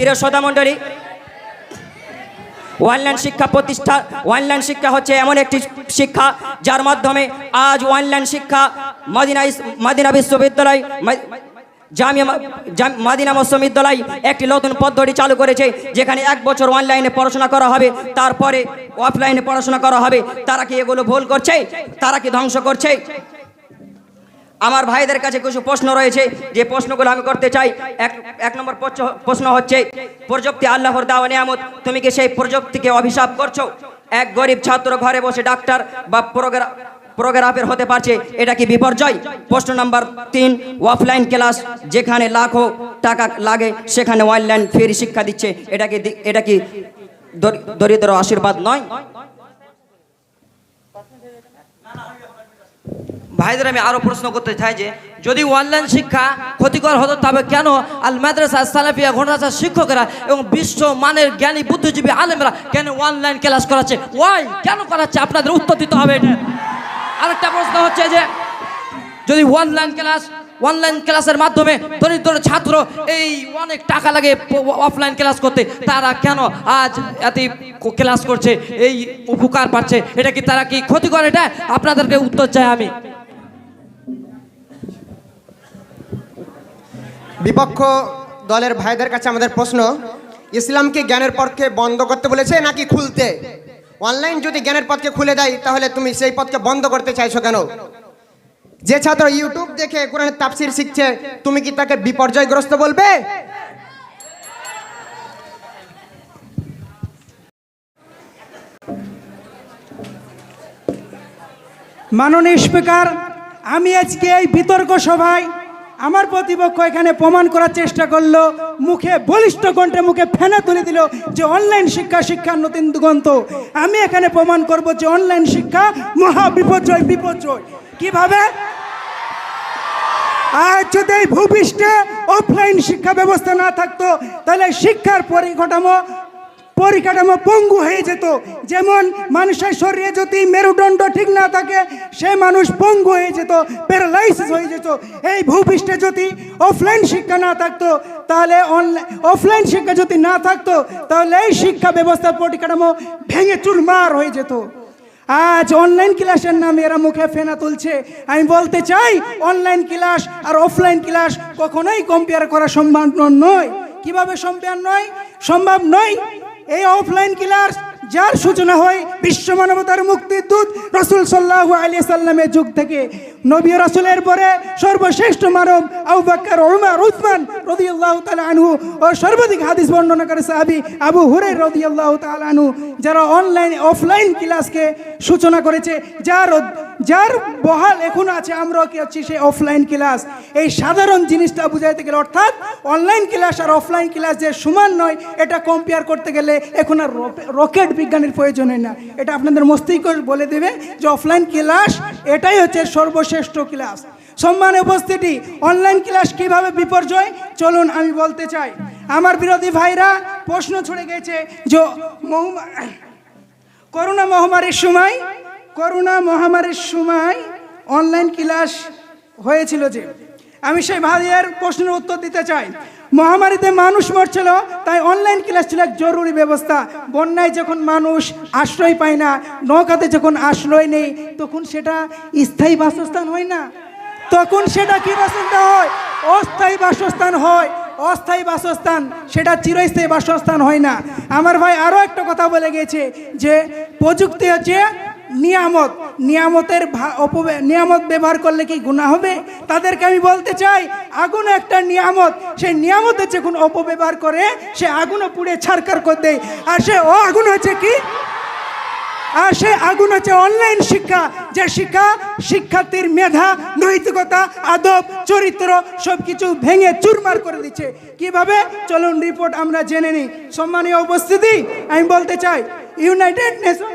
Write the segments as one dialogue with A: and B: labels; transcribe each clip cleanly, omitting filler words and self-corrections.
A: প্রিয় শ্রোতা মণ্ডলী, অনলাইন শিক্ষা প্রতিষ্ঠা, অনলাইন শিক্ষা হচ্ছে এমন একটি শিক্ষা যার মাধ্যমে আজ অনলাইন শিক্ষা মদিনা বিশ্ববিদ্যালয় মদিনা বিশ্ববিদ্যালয় একটি নতুন পদ্ধতি চালু করেছে, যেখানে 1 বছর অনলাইনে পড়াশোনা করা হবে, তারপরে অফলাইনে পড়াশোনা করা হবে। তারা কি এগুলো ভুল করছে? তারা কি ধ্বংস করছে? আমার ভাইদের কাছে কিছু প্রশ্ন রয়েছে, যে প্রশ্নগুলো আমি করতে চাই। এক নম্বর প্রশ্ন হচ্ছে, প্রযুক্তি আল্লাহর দেওয়া নিয়ামত, তুমি কি সেই প্রযুক্তিকে অভিশাপ করছো? এক গরিব ছাত্র ঘরে বসে ডাক্তার বা প্রোগ্রাফার হতে পারছে, এটা কি বিপর্যয়? প্রশ্ন নাম্বার 3, অফলাইন ক্লাস যেখানে লাখো টাকা লাগে সেখানে অনলাইন ফ্রি শিক্ষা দিচ্ছে, এটা কি দরিদ্র আশীর্বাদ নয়?
B: ভাইদের আমি আরো প্রশ্ন করতে চাই যে যদি অনলাইন শিক্ষা ক্ষতিকর হতো তবে কেন আল মাদ্রাসা সালাফিয়া ঘটনাচার শিক্ষকেরা এবং বিশ্ব মানের জ্ঞানী বুদ্ধিজীবী আলেমরা কেন অনলাইন ক্লাস করাচ্ছে? ওয়াই কেন করাচ্ছে? আপনাদের উত্তর দিতে হবে এটা। আরেকটা প্রশ্ন হচ্ছে যে যদি অনলাইন ক্লাসের মাধ্যমে দরিদ্র ছাত্র এই অনেক টাকা লাগে অফলাইন ক্লাস করতে, তারা কেন আজ এত ক্লাস করছে, এই উপকার পাচ্ছে? এটা কি তারা কি ক্ষতিকর? এটা আপনাদেরকে উত্তর চাই আমি।
C: বিপক্ষ দলের ভাইদের কাছে আমাদের প্রশ্ন, ইসলাম কি জ্ঞানের পথকে বন্ধ করতে বলেছে নাকি খুলতে? অনলাইন যদি জ্ঞানের পথকে খুলে দেয় তাহলে তুমি সেই পথকে বন্ধ করতে চাইছো কেন? যে ছাত্র ইউটিউব দেখে কোরআনের তাফসীর শিখছে, তুমি কি তাকে বিপর্যয়গ্রস্ত বলবে?
D: মাননীয় স্পিকার, আমি আজকে এই বিতর্ক সভায় আমার প্রতিপক্ষ এখানে প্রমাণ করার চেষ্টা করলো, মুখে বলিষ্ঠ কণ্ঠে মুখে ফেনা তুলে দিল যে অনলাইন শিক্ষার নতুন দিগন্ত। আমি এখানে প্রমাণ করব যে অনলাইন শিক্ষা মহা বিপর্যয়। কিভাবে? আর যদি এই ভূপৃষ্ঠে অফলাইন শিক্ষা ব্যবস্থা না থাকতো তাহলে শিক্ষার পরিকাঠামো পঙ্গু হয়ে যেত। যেমন মানুষের শরীরে যদি মেরুদণ্ড ঠিক না থাকে সে মানুষ পঙ্গু হয়ে যেত, প্যারালাইসিস হয়ে যেত। এই ভূপৃষ্ঠে যদি অফলাইন শিক্ষা না থাকতো তাহলে অফলাইন শিক্ষা যদি না থাকতো তাহলে এই শিক্ষা ব্যবস্থার পরিকাঠামো ভেঙে চুরমার হয়ে যেত। আজ অনলাইন ক্লাসের নামে এরা মুখে ফেনা তুলছে। আমি বলতে চাই অনলাইন ক্লাস আর অফলাইন ক্লাস কখনোই কম্পেয়ার করা সম্ভব নয়। কিভাবে সম্ভব নয়? এই অফলাইন ক্লাস যার সূচনা হয় বিশ্ব মানবতার মুক্তির দূত রাসূল সাল্লাল্লাহু আলাইহি সাল্লামের যুগ থেকে। নবী রাসূলের পরে সর্বশ্রেষ্ঠ মানব আবু বকর, ওমর, উসমান রাদিয়াল্লাহু তাআলা আনহু ও সর্বাধিক হাদিস বর্ণনাকারী সাহাবী আবু হুরায়রা রাদিয়াল্লাহু তাআলা আনহু, যারা অফলাইন ক্লাসকে সূচনা করেছে, যার বহাল এখন আছে, আমরাও কি আছি সেই অফলাইন ক্লাস। এই সাধারণ জিনিসটা বুঝাইতে গেলে, অর্থাৎ অনলাইন ক্লাস আর অফলাইন ক্লাস যে সমান নয়, এটা কম্পেয়ার করতে গেলে এখন আর রকেট বিজ্ঞানের প্রয়োজন হয় না। এটা আপনাদের মস্তিষ্ক বলে দেবে যে অফলাইন ক্লাস এটাই হচ্ছে সর্বশ্রেষ্ঠ ক্লাস। সম্মানের উপস্থিতি, অনলাইন ক্লাস কিভাবে বিপর্যয় চলুন আমি বলতে চাই। আমার বিরোধী ভাইরা প্রশ্ন ছড়ে গেছে যে করোনা মহামারীর সময় অনলাইন ক্লাস হয়েছিল, যে আমি সেই ভাইয়ের প্রশ্নের উত্তর দিতে চাই। মহামারীতে মানুষ মরছিল, তাই অনলাইন ক্লাস ছিল এক জরুরি ব্যবস্থা। বন্যায় যখন মানুষ আশ্রয় পায় না, নৌকাতে যখন আশ্রয় নেই, তখন সেটা স্থায়ী বাসস্থান হয় না, তখন সেটা কি বাসস্থান হয়? অস্থায়ী বাসস্থান হয়। অস্থায়ী বাসস্থান সেটা চিরস্থায়ী বাসস্থান হয় না। আমার ভাই আরও একটা কথা বলে গেছে যে প্রযুক্তি হচ্ছে নিয়ামত ব্যবহার করলে কি গুনাহ হবে? তাদেরকে আমি বলতে চাই, আগুন একটা নিয়ামত, সেই নিয়ামতের যখন অপব্যবহার করে সে আগুনও পুড়ে ছারখার করে দেয়। আর সে আগুন হচ্ছে কি? আর সে আগুন হচ্ছে অনলাইন শিক্ষা, যে শিক্ষার্থীর মেধা, নৈতিকতা, আদব, চরিত্র সবকিছু ভেঙে চুরমার করে দিচ্ছে। কিভাবে? চলুন রিপোর্ট আমরা জেনে নিই। সম্মানীয় উপস্থিতি, আমি বলতে চাই ইউনাইটেড নেশন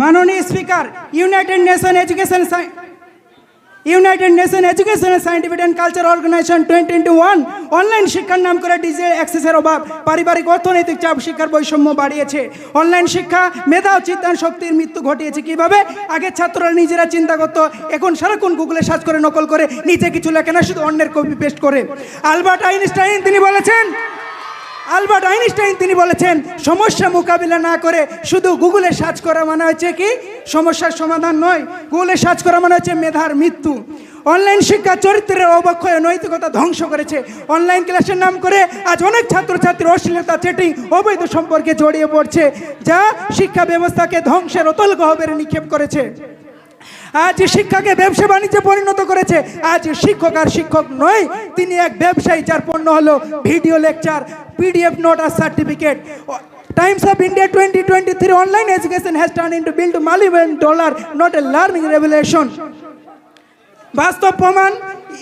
D: মাননীয় speaker, United Nation Education Scientific and Culture Organisation 2021 online শিক্ষার নাম করে ডিজিটাল অ্যাক্সেসের অভাব, পারিবারিক অর্থনৈতিক চাপ, শিক্ষার বৈষম্য বাড়িয়েছে। অনলাইন শিক্ষা মেধা ও চিন্তান শক্তির মৃত্যু ঘটিয়েছে। কিভাবে? আগে ছাত্ররা নিজেরা চিন্তা করতো, এখন সারাক্ষণ গুগলে সার্চ করে নকল করে নিজে কিছু লেখে না, শুধু অন্যের কপি পেস্ট করে। আলবার্ট আইনস্টাইন তিনি বলেছেন সমস্যা মোকাবিলা না করে শুধু গুগলে সার্চ করা মানে হচ্ছে কি সমস্যার সমাধান নয়, গুগলে সার্চ করা মানে হচ্ছে মেধার মৃত্যু। অনলাইন শিক্ষা চরিত্রের অবক্ষয়, নৈতিকতা ধ্বংস করেছে। অনলাইন ক্লাসের নাম করে আজ অনেক ছাত্রছাত্রী অশ্লীলতা, চেটিং, অবৈধ সম্পর্কে জড়িয়ে পড়ছে, যা শিক্ষা ব্যবস্থাকে ধ্বংসের অতল গহ্বরে নিক্ষেপ করেছে। আজ শিক্ষাকে ব্যবসা বাণিজ্যে পরিণত করেছে। আজ শিক্ষক আর শিক্ষক নয়, তিনি এক ব্যবসায়ী, যার পণ্য হলো ভিডিও লেকচার, পিডিএফ নোট আর certificate. Times of India 2023 online education has turned into bill to multi-billion dollar, not a learning revolution. বাস্তব প্রমাণ,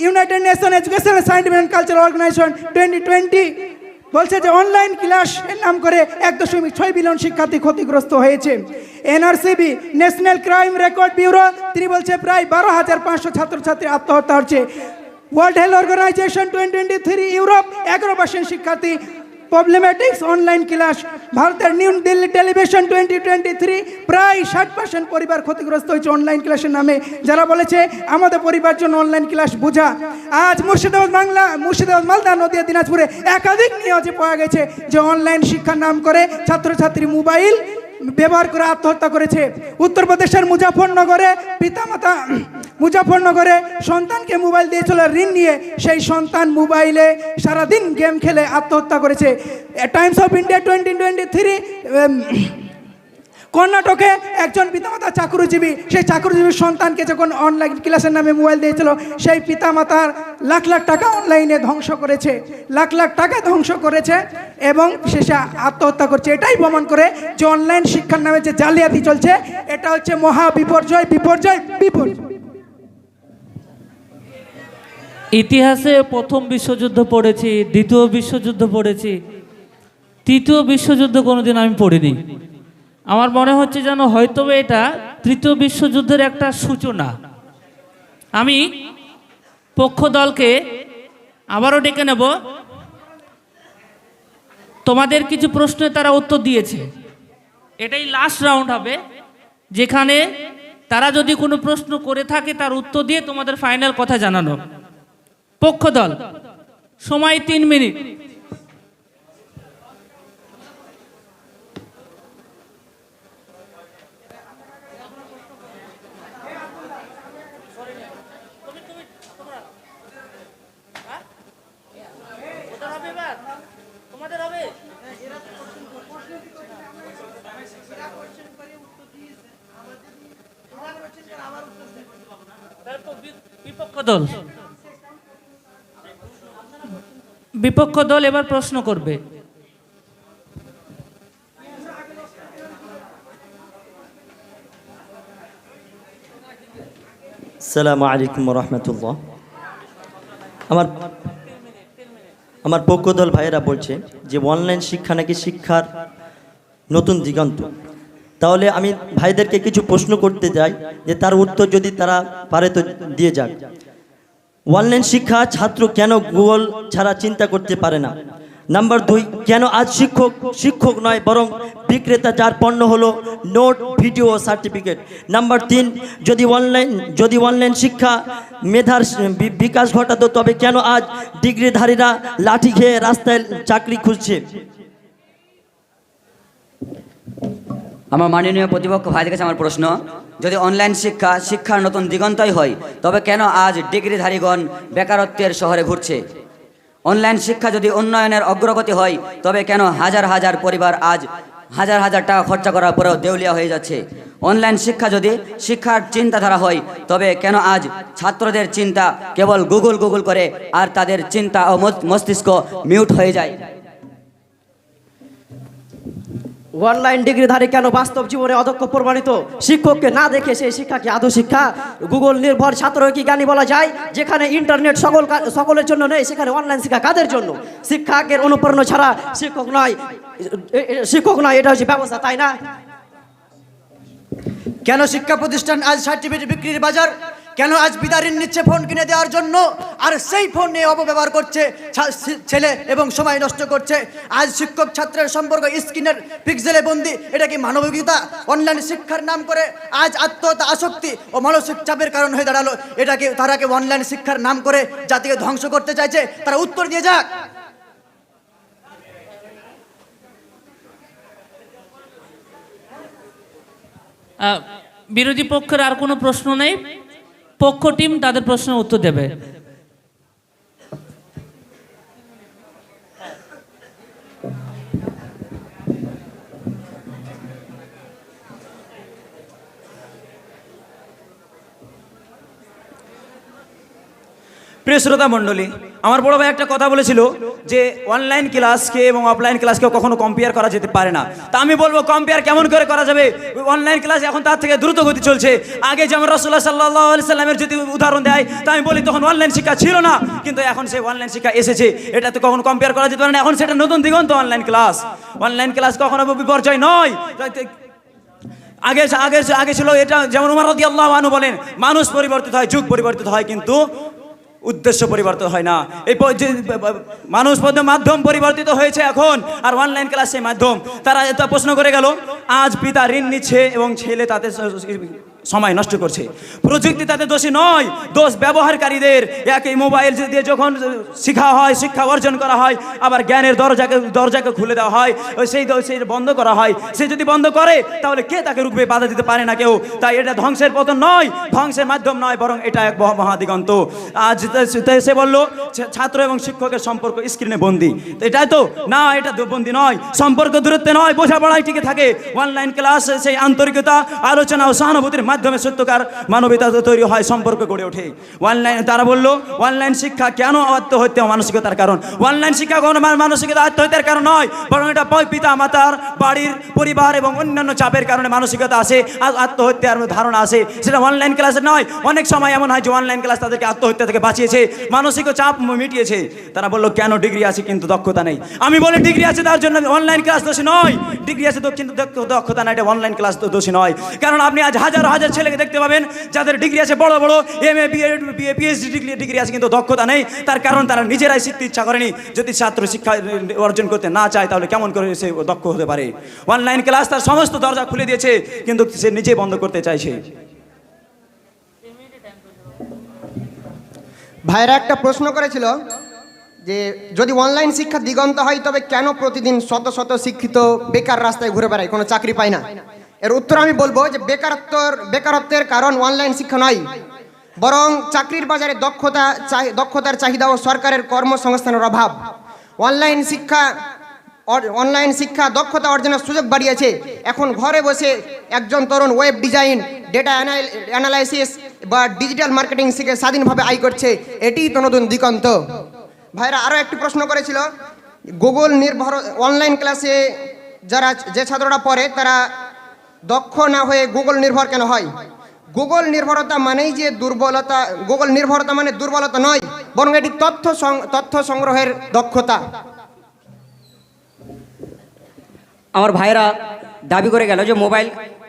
D: United Nation Education Scientific and Culture Organisation 2020 বলছে যে অনলাইন ক্লাস এর নাম করে 1.6 বিলিয়ন শিক্ষার্থী ক্ষতিগ্রস্ত হয়েছে। এনআরসিবি ন্যাশনাল ক্রাইম রেকর্ড ব্যুরো তিনি বলছে প্রায় 12,500 ছাত্রছাত্রী আত্মহত্যা হচ্ছে। ওয়ার্ল্ড হেলথ অর্গানাইজেশন 2023 ইউরোপ 11% শিক্ষার্থী প্রবলেম্যাটিক্স অনলাইন ক্লাস। ভারতের নিউ দিল্লি টেলিভিশন 2023 প্রায় 60% পরিবার ক্ষতিগ্রস্ত হয়েছে অনলাইন ক্লাসের নামে, যারা বলেছে আমাদের পরিবার জন্য অনলাইন ক্লাস বোঝা। আজ মুর্শিদাবাদ মালদা নদিয়া দিনাজপুরে একাধিক নিউজে পাওয়া গেছে যে অনলাইন শিক্ষার নাম করে ছাত্রছাত্রী মোবাইল ব্যবহার করে আত্মহত্যা করেছে। উত্তরপ্রদেশের মুজাফরনগরে সন্তানকে মোবাইল দিয়েছিল ঋণ নিয়ে, সেই সন্তান মোবাইলে সারাদিন গেম খেলে আত্মহত্যা করেছে। টাইমস অফ ইন্ডিয়া 2023 কর্ণাটকে একজন পিতামাতা চাকরিজীবী, সেই চাকরিজীবীর সন্তানকে যখন অনলাইন ক্লাসের নামে মোবাইল দিয়েছিল, সেই পিতামাতার লাখ লাখ টাকা অনলাইনে ধ্বংস করেছে, লাখ লাখ টাকা ধ্বংস করেছে এবং শেষে আত্মহত্যা করছে। এটাই প্রমাণ করে যে অনলাইন শিক্ষার নামে যে জালিয়াতি চলছে, এটা হচ্ছে মহা বিপর্যয়।
E: ইতিহাসে প্রথম বিশ্বযুদ্ধ পড়েছি, দ্বিতীয় বিশ্বযুদ্ধ পড়েছি, তৃতীয় বিশ্বযুদ্ধ কোনোদিন আমি পড়িনি। আমার মনে হচ্ছে যেন হয়তো এটা তৃতীয় বিশ্বযুদ্ধের একটা সূচনা। আমি পক্ষ দলকে আবারও ডেকে নেব। তোমাদের কিছু প্রশ্নে তারা উত্তর দিয়েছে, এটাই লাস্ট রাউন্ড হবে, যেখানে তারা যদি কোনো প্রশ্ন করে থাকে তার উত্তর দিয়ে তোমাদের ফাইনাল কথা জানানো। পক্ষ দল, সময় 3 মিনিট। বিপক্ষ দল এবার প্রশ্ন করবে।
F: আসসালামু আলাইকুম রহমতুল্লাহ। আমার পক্ষদল ভাইয়েরা বলছে যে অনলাইন শিক্ষা নাকি শিক্ষার নতুন দিগন্ত। তাহলে আমি ভাইদেরকে কিছু প্রশ্ন করতে চাই, যে তার উত্তর যদি তারা পারে তো দিয়ে যাক। অনলাইন শিক্ষা ছাত্র কেন গুগল ছাড়া চিন্তা করতে পারে না? নাম্বার 2, কেন আজ শিক্ষক নয় বরং বিক্রেতা, যার পণ্য হলো নোট, ভিডিও, সার্টিফিকেট? নাম্বার 3, যদি অনলাইন শিক্ষা মেধার বিকাশ ঘটাতো, তবে কেন আজ ডিগ্রিধারীরা লাঠি খেয়ে রাস্তায় চাকরি খুঁজছে?
G: আমার মাননীয় প্রতিপক্ষ ভাইদের কাছে আমার প্রশ্ন, যদি অনলাইন শিক্ষার নতুন দিগন্তই হয়, তবে কেন আজ ডিগ্রিধারীগণ বেকারত্বের শহরে ঘুরছে? অনলাইন শিক্ষা যদি উন্নয়নের অগ্রগতি হয়, তবে কেন হাজার হাজার পরিবার আজ হাজার হাজার টাকা খরচা করার পরেও দেউলিয়া হয়ে যাচ্ছে? অনলাইন শিক্ষা যদি শিক্ষার চিন্তাধারা হয়, তবে কেন আজ ছাত্রদের চিন্তা কেবল গুগল করে আর তাদের চিন্তা ও মস্তিষ্ক মিউট হয়ে যায়?
H: অনলাইন ডিগ্রিধারী কেন বাস্তব জীবনে অদক্ষ প্রমাণিত? শিক্ষককে না দেখে সেই শিক্ষা কি আদৌ শিক্ষা? গুগল নির্ভর ছাত্র কি জ্ঞানী বলা যায়? যেখানে ইন্টারনেট সকলের জন্য নেই, সেখানে অনলাইন শিক্ষা কাদের জন্য? শিক্ষকের অনুপ্রেরণা ছাড়া শিক্ষক নয়, এটা হচ্ছে ব্যবস্থা, তাই না?
I: কেন শিক্ষা প্রতিষ্ঠান আজ সার্টিফিকেট বিক্রির বাজার? কেন আজ বিদায় ঋণ নিচ্ছে ফোন কিনে দেওয়ার জন্য, আর সেই ফোন নিয়ে অপব্যবহার করছে ছেলে এবং সময় নষ্ট করছে? আজ শিক্ষক ছাত্রের সম্পর্ক স্ক্রিনের পিক্সেলে বন্দি, এটা কি মানবিকতা? অনলাইন শিক্ষার নাম করে আজ আত্মহত্যা, আসক্তি ও মানসিক চাপের কারণ হয়ে দাঁড়ালো। তারা কি অনলাইন শিক্ষার নাম করে জাতিকে ধ্বংস করতে চাইছে? তারা উত্তর দিয়ে যাক।
E: বিরোধী পক্ষের আর কোনো প্রশ্ন নেই, পক্ষ টিম তাদের প্রশ্নের উত্তর দেবে।
J: প্রিয় শ্রোতা মণ্ডলী, আমার বড় ভাই একটা কথা বলেছিল যে অনলাইন ক্লাসকে এবং অফলাইন ক্লাসকে কখনো কম্পেয়ার করা যেতে পারে না। তা আমি বলবো, কম্পেয়ার কেমন করে করা যাবে? অনলাইন ক্লাস এখন তার থেকে দ্রুত গতি চলছে। আগে যেমন রাসূলুল্লাহ সাল্লাল্লাহু আলাইহি সাল্লামের যদি উদাহরণ দেয়, তা আমি বলি তখন অনলাইন শিক্ষা ছিল না, কিন্তু এখন সেই অনলাইন শিক্ষা এসেছে। এটা তো কখনো কম্পেয়ার করা যেতে পারে না। এখন সেটা নতুন দিগন্ত অনলাইন ক্লাস কখনো বিপর্যয় নয়। আগে ছিল এটা, যেমন উমর রাদিয়াল্লাহু আনহু বলেন, মানুষ পরিবর্তিত হয়, যুগ পরিবর্তিত হয়, কিন্তু উদ্দেশ্য পরিবর্তন হয় না। এই মানুষ মাধ্যম পরিবর্তিত হয়েছে এখন, আর অনলাইন ক্লাস সেই মাধ্যম। তারা এটা প্রশ্ন করে গেল, আজ পিতা ঋণ নিচ্ছে এবং ছেলে তাতে সময় নষ্ট করছে। প্রযুক্তি তাতে দোষী নয়, দোষ ব্যবহারকারীদের। একই মোবাইল দিয়ে যখন শিক্ষা অর্জন করা হয়, আবার জ্ঞানের দরজাকে খুলে দেওয়া হয়, সেই বন্ধ করা হয়। সে যদি বন্ধ করে, তাহলে কে তাকে রুখবে? বাধা দিতে পারে না কেউ। তাই এটা ধ্বংসের পতন নয়, ধ্বংসের মাধ্যম নয়, বরং এটা এক মহাদিগন্ত। আজ সে বলল ছাত্র এবং শিক্ষকের সম্পর্ক স্ক্রিনে বন্দি, তো এটাই তো না, এটা বন্দি নয়, সম্পর্ক দূরত্বে নয়, বোঝাপড়ায় টিকে থাকে। অনলাইন ক্লাস সেই আন্তরিকতা, আলোচনা ও সহানুভূতির মাধ্যমে সত্যকার মানবিকতা তৈরি হয়, সম্পর্ক গড়ে ওঠে। তারা বলল, অনলাইন শিক্ষা কেন আত্মহত্যা মানসিকতার কারণ? অনলাইন শিক্ষা কোনো মানসিকতা আত্মহত্যার কারণ নয়, বরং এটা পিতা মাতার, বাড়ির, পরিবার এবং অন্যান্য চাপের কারণে মানসিকতা আসে, আত্মহত্যার ধারণা আসে। সেটা অনলাইন ক্লাসে নয়। অনেক সময় এমন হয় যে অনলাইন ক্লাস তাদেরকে আত্মহত্যা থেকে বাঁচিয়েছে, মানসিক চাপ মিটিয়েছে। তারা বলল, কেন ডিগ্রি আছে কিন্তু দক্ষতা নেই? আমি বলি, ডিগ্রি আছে তার জন্য অনলাইন ক্লাস দোষী নয়। ডিগ্রি আছে কিন্তু দক্ষতা নাই, এটা অনলাইন ক্লাস তো দোষী নয়। কারণ আপনি আজ হাজার হাজার ছেলেকে দেখতে পাবেন যাদের ডিগ্রি আছে, বড় বড় MA BA PhD ডিগ্রি আছে, কিন্তু দক্ষতা নেই। তার কারণ তারা নিজেরাই শিখতে ইচ্ছা করেনি। যদি ছাত্র শিক্ষা অর্জন করতে না চায়, তাহলে কেমন করে সে দক্ষ হতে পারে? অনলাইন ক্লাস তার সমস্ত দরজা খুলে দিয়েছে, কিন্তু সে নিজে বন্ধ করতে চাইছে।
C: ভাইরা একটা প্রশ্ন করেছিল যে যদি অনলাইন শিক্ষা দিগন্ত হয়, তবে কেন প্রতিদিন শত শত শিক্ষিত বেকার রাস্তায় ঘুরে বেড়ায়, কোনো চাকরি পায় না? এর উত্তর আমি বলবো যে বেকারত্বের কারণ অনলাইন শিক্ষা নয়, বরং চাকরির বাজারে দক্ষতার চাহিদা ও সরকারের কর্মসংস্থানের অভাব। অনলাইন শিক্ষা দক্ষতা অর্জনের সুযোগ বাড়িয়েছে। এখন ঘরে বসে একজন তরুণ ওয়েব ডিজাইন, ডেটা অ্যানালাইসিস বা ডিজিটাল মার্কেটিং শিখে স্বাধীনভাবে আয় করছে। এটিই তো নতুন দিগন্ত। ভাইরা আরও একটি প্রশ্ন করেছিল, গুগল নির্ভর অনলাইন ক্লাসে যে ছাত্ররা পড়ে, তারা দক্ষ না হয়ে গুগল নির্ভর কেন হয়? গুগল নির্ভরতা মানেই যে দুর্বলতা, গুগল নির্ভরতা মানে দুর্বলতা নয়, বরং এটি তথ্য সংগ্রহের দক্ষতা।
A: আমার ভাইরা দাবি করে গেল যে মোবাইল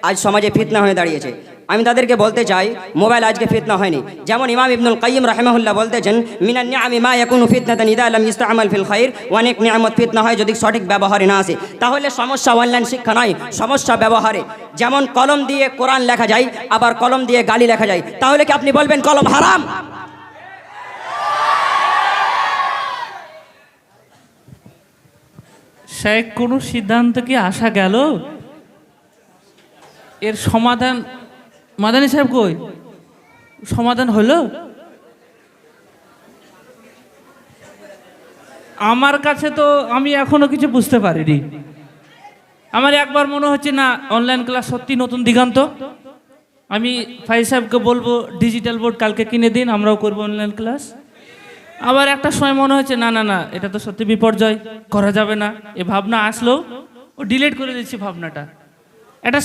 A: আজ সমাজে ফিতনা হয়ে দাঁড়িয়েছে। আমি তাদেরকে বলতে চাই মোবাইল আজকে ফিতনা হয়নি। যেমন ইমাম ইবনুল কাইয়িম রাহিমাহুল্লাহ বলতেছেন, মিনান নিআমি মা ইয়াকুনু ফিতনাতান ইযা লাম ইসতা'মাল ফিল খাইর। অনেক নিয়ামত ফিতনা হয় যদি সঠিক ব্যবহারে না আসে। তাহলে সমস্যা অনলাইন শিক্ষা নয়, সমস্যা ব্যবহারে। যেমন কলম দিয়ে কোরআন লেখা যায়, আবার কলম দিয়ে গালি লেখা যায়। তাহলে কি আপনি বলবেন কলম হারাম?
E: শেখ কোনো সিদ্ধান্ত কি আসা গেল? এর সমাধান মাদানী সাহেব কই? সমাধান হলো? আমার কাছে তো আমি এখনো কিছু বুঝতে পারিনি। আমার একবার মনে হচ্ছে না অনলাইন ক্লাস সত্যি নতুন দিগন্ত। আমি ফাইজ সাহেবকে বলবো ডিজিটাল বোর্ড কালকে কিনে দিন, আমরাও করবো অনলাইন ক্লাস। আবার একটা সময় মনে হচ্ছে না না না, এটা তো সত্যি বিপর্যয়, করা যাবে না। এ ভাবনা আসলো, ও ডিলিট করে দিচ্ছি ভাবনাটা। একটা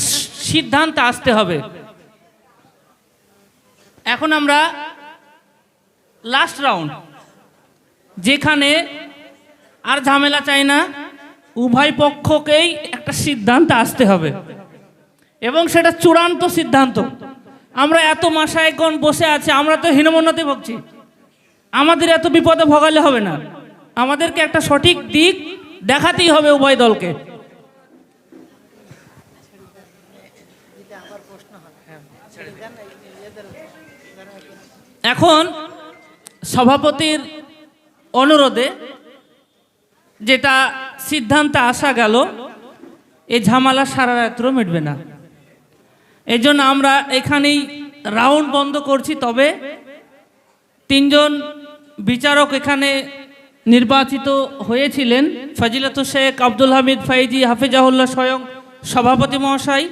E: সিদ্ধান্ত আসতে হবে। এখন আমরা লাস্ট রাউন্ড, যেখানে আর ঝামেলা চাই না, উভয় পক্ষকেই একটা সিদ্ধান্ত আসতে হবে এবং সেটা চূড়ান্ত সিদ্ধান্ত। আমরা এত মাসায়গণ বসে আছে, আমরা তো হীনমন্যতে ভুগছি। আমাদের এত বিপদে ভোগালে হবে না, আমাদেরকে একটা সঠিক দিক দেখাতেই হবে উভয় দলকে। এখন সভাপতির অনুরোধে যেটা সিদ্ধান্ত আসা গেল, এই ঝামেলা সারা রাত্র মিটবে না। এই জন্য আমরা এখানেই রাউন্ড বন্ধ করছি। তবে তিনজন বিচারক এখানে নির্বাচিত হয়েছিলেন, ফজিলাতুল শেখ আব্দুল হামিদ ফাইজি হাফেজাহুল্লাহ স্বয়ং সভাপতি মহাশয়,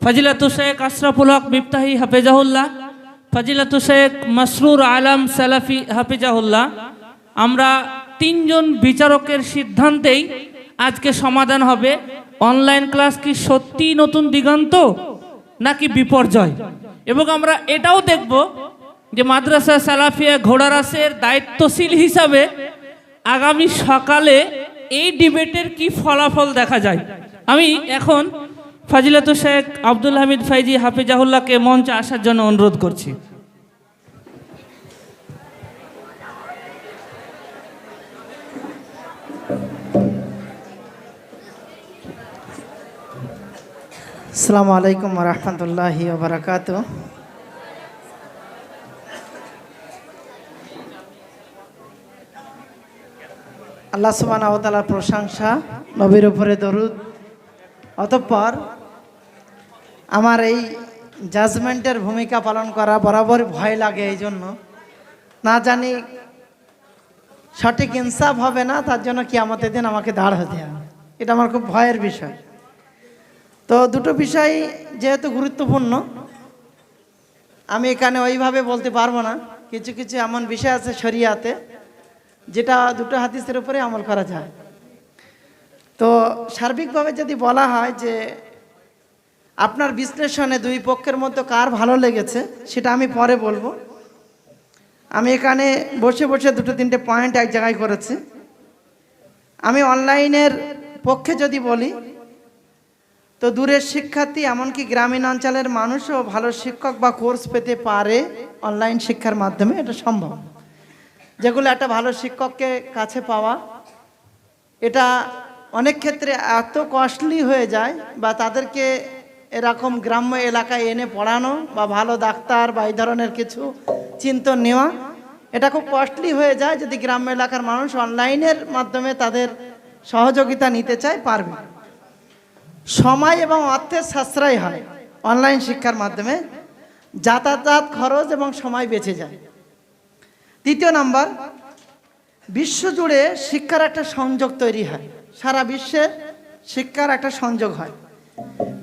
E: ফজিলাতুল শেখ আশরাফুল হক মিফতাহি হাফেজাহুল্লাহ, ফজিলাতুল শেখ মাসরুর আলম সালাফি হাফেজাহুল্লাহ। আমরা তিনজন বিচারকের সিদ্ধান্তেই আজকে সমাধান হবে অনলাইন ক্লাস কি সত্যি নতুন দিগন্ত নাকি বিপর্যয়। এবং আমরা এটাও দেখব যে মাদ্রাসা সালাফিয়া ঘোড়ারাসের দায়িত্বশীল হিসাবে আগামী সকালে এই ডিবেটের কি ফলাফল দেখা যায়। আমি এখন ফজিলাতুল শেখ আব্দুল হামিদ ফাইজি হাফেজাহুল্লাহকে মঞ্চে আসার জন্য অনুরোধ করছি।
K: আসসালামু আলাইকুম ওয়া রাহমাতুল্লাহি ওয়া বারাকাতুহু। আল্লাহ সুবহানাহু ওয়া তাআলার প্রশংসা, নবীর উপরে দরুদ। অতঃপর আমার এই জাজমেন্টের ভূমিকা পালন করা বরাবর ভয় লাগে, এই জন্য না জানি সঠিক ইনসাফ হবে না, তার জন্য কিয়ামতের দিন আমাকে দাঁড় হতে হবে। এটা আমার খুব ভয়ের বিষয়। তো দুটো বিষয় যেহেতু গুরুত্বপূর্ণ, আমি এখানে ওইভাবে বলতে পারবো না। কিছু কিছু এমন বিষয় আছে শরিয়াতে যেটা দুটো হাদিসের উপরে আমল করা যায়। তো সার্বিকভাবে যদি বলা হয় যে আপনার বিশ্লেষণে দুই পক্ষের মধ্যে কার ভালো লেগেছে, সেটা আমি পরে বলবো। আমি এখানে বসে বসে দুটো তিনটে পয়েন্ট এক জায়গায় করেছি। আমি অনলাইনের পক্ষে যদি বলি, তো দূরের শিক্ষার্থী এমনকি গ্রামীণ অঞ্চলের মানুষও ভালো শিক্ষক বা কোর্স পেতে পারে অনলাইন শিক্ষার মাধ্যমে। এটা সম্ভব। যেগুলো একটা ভালো শিক্ষককে কাছে পাওয়া, এটা অনেক ক্ষেত্রে এত কস্টলি হয়ে যায়, বা তাদেরকে এরকম গ্রাম্য এলাকায় এনে পড়ানো বা ভালো ডাক্তার বা এই ধরনের কিছু চিন্তন নেওয়া, এটা খুব কস্টলি হয়ে যায়। যদি গ্রাম্য এলাকার মানুষ অনলাইনের মাধ্যমে তাদের সহযোগিতা নিতে চায়, পারবে। সময় এবং অর্থের সাশ্রয় হয় অনলাইন শিক্ষার মাধ্যমে, যাতায়াত খরচ এবং সময় বেঁচে যায়। তৃতীয় নাম্বার, বিশ্বজুড়ে শিক্ষার একটা সংযোগ তৈরি হয়, সারা বিশ্বের শিক্ষার একটা সংযোগ হয়।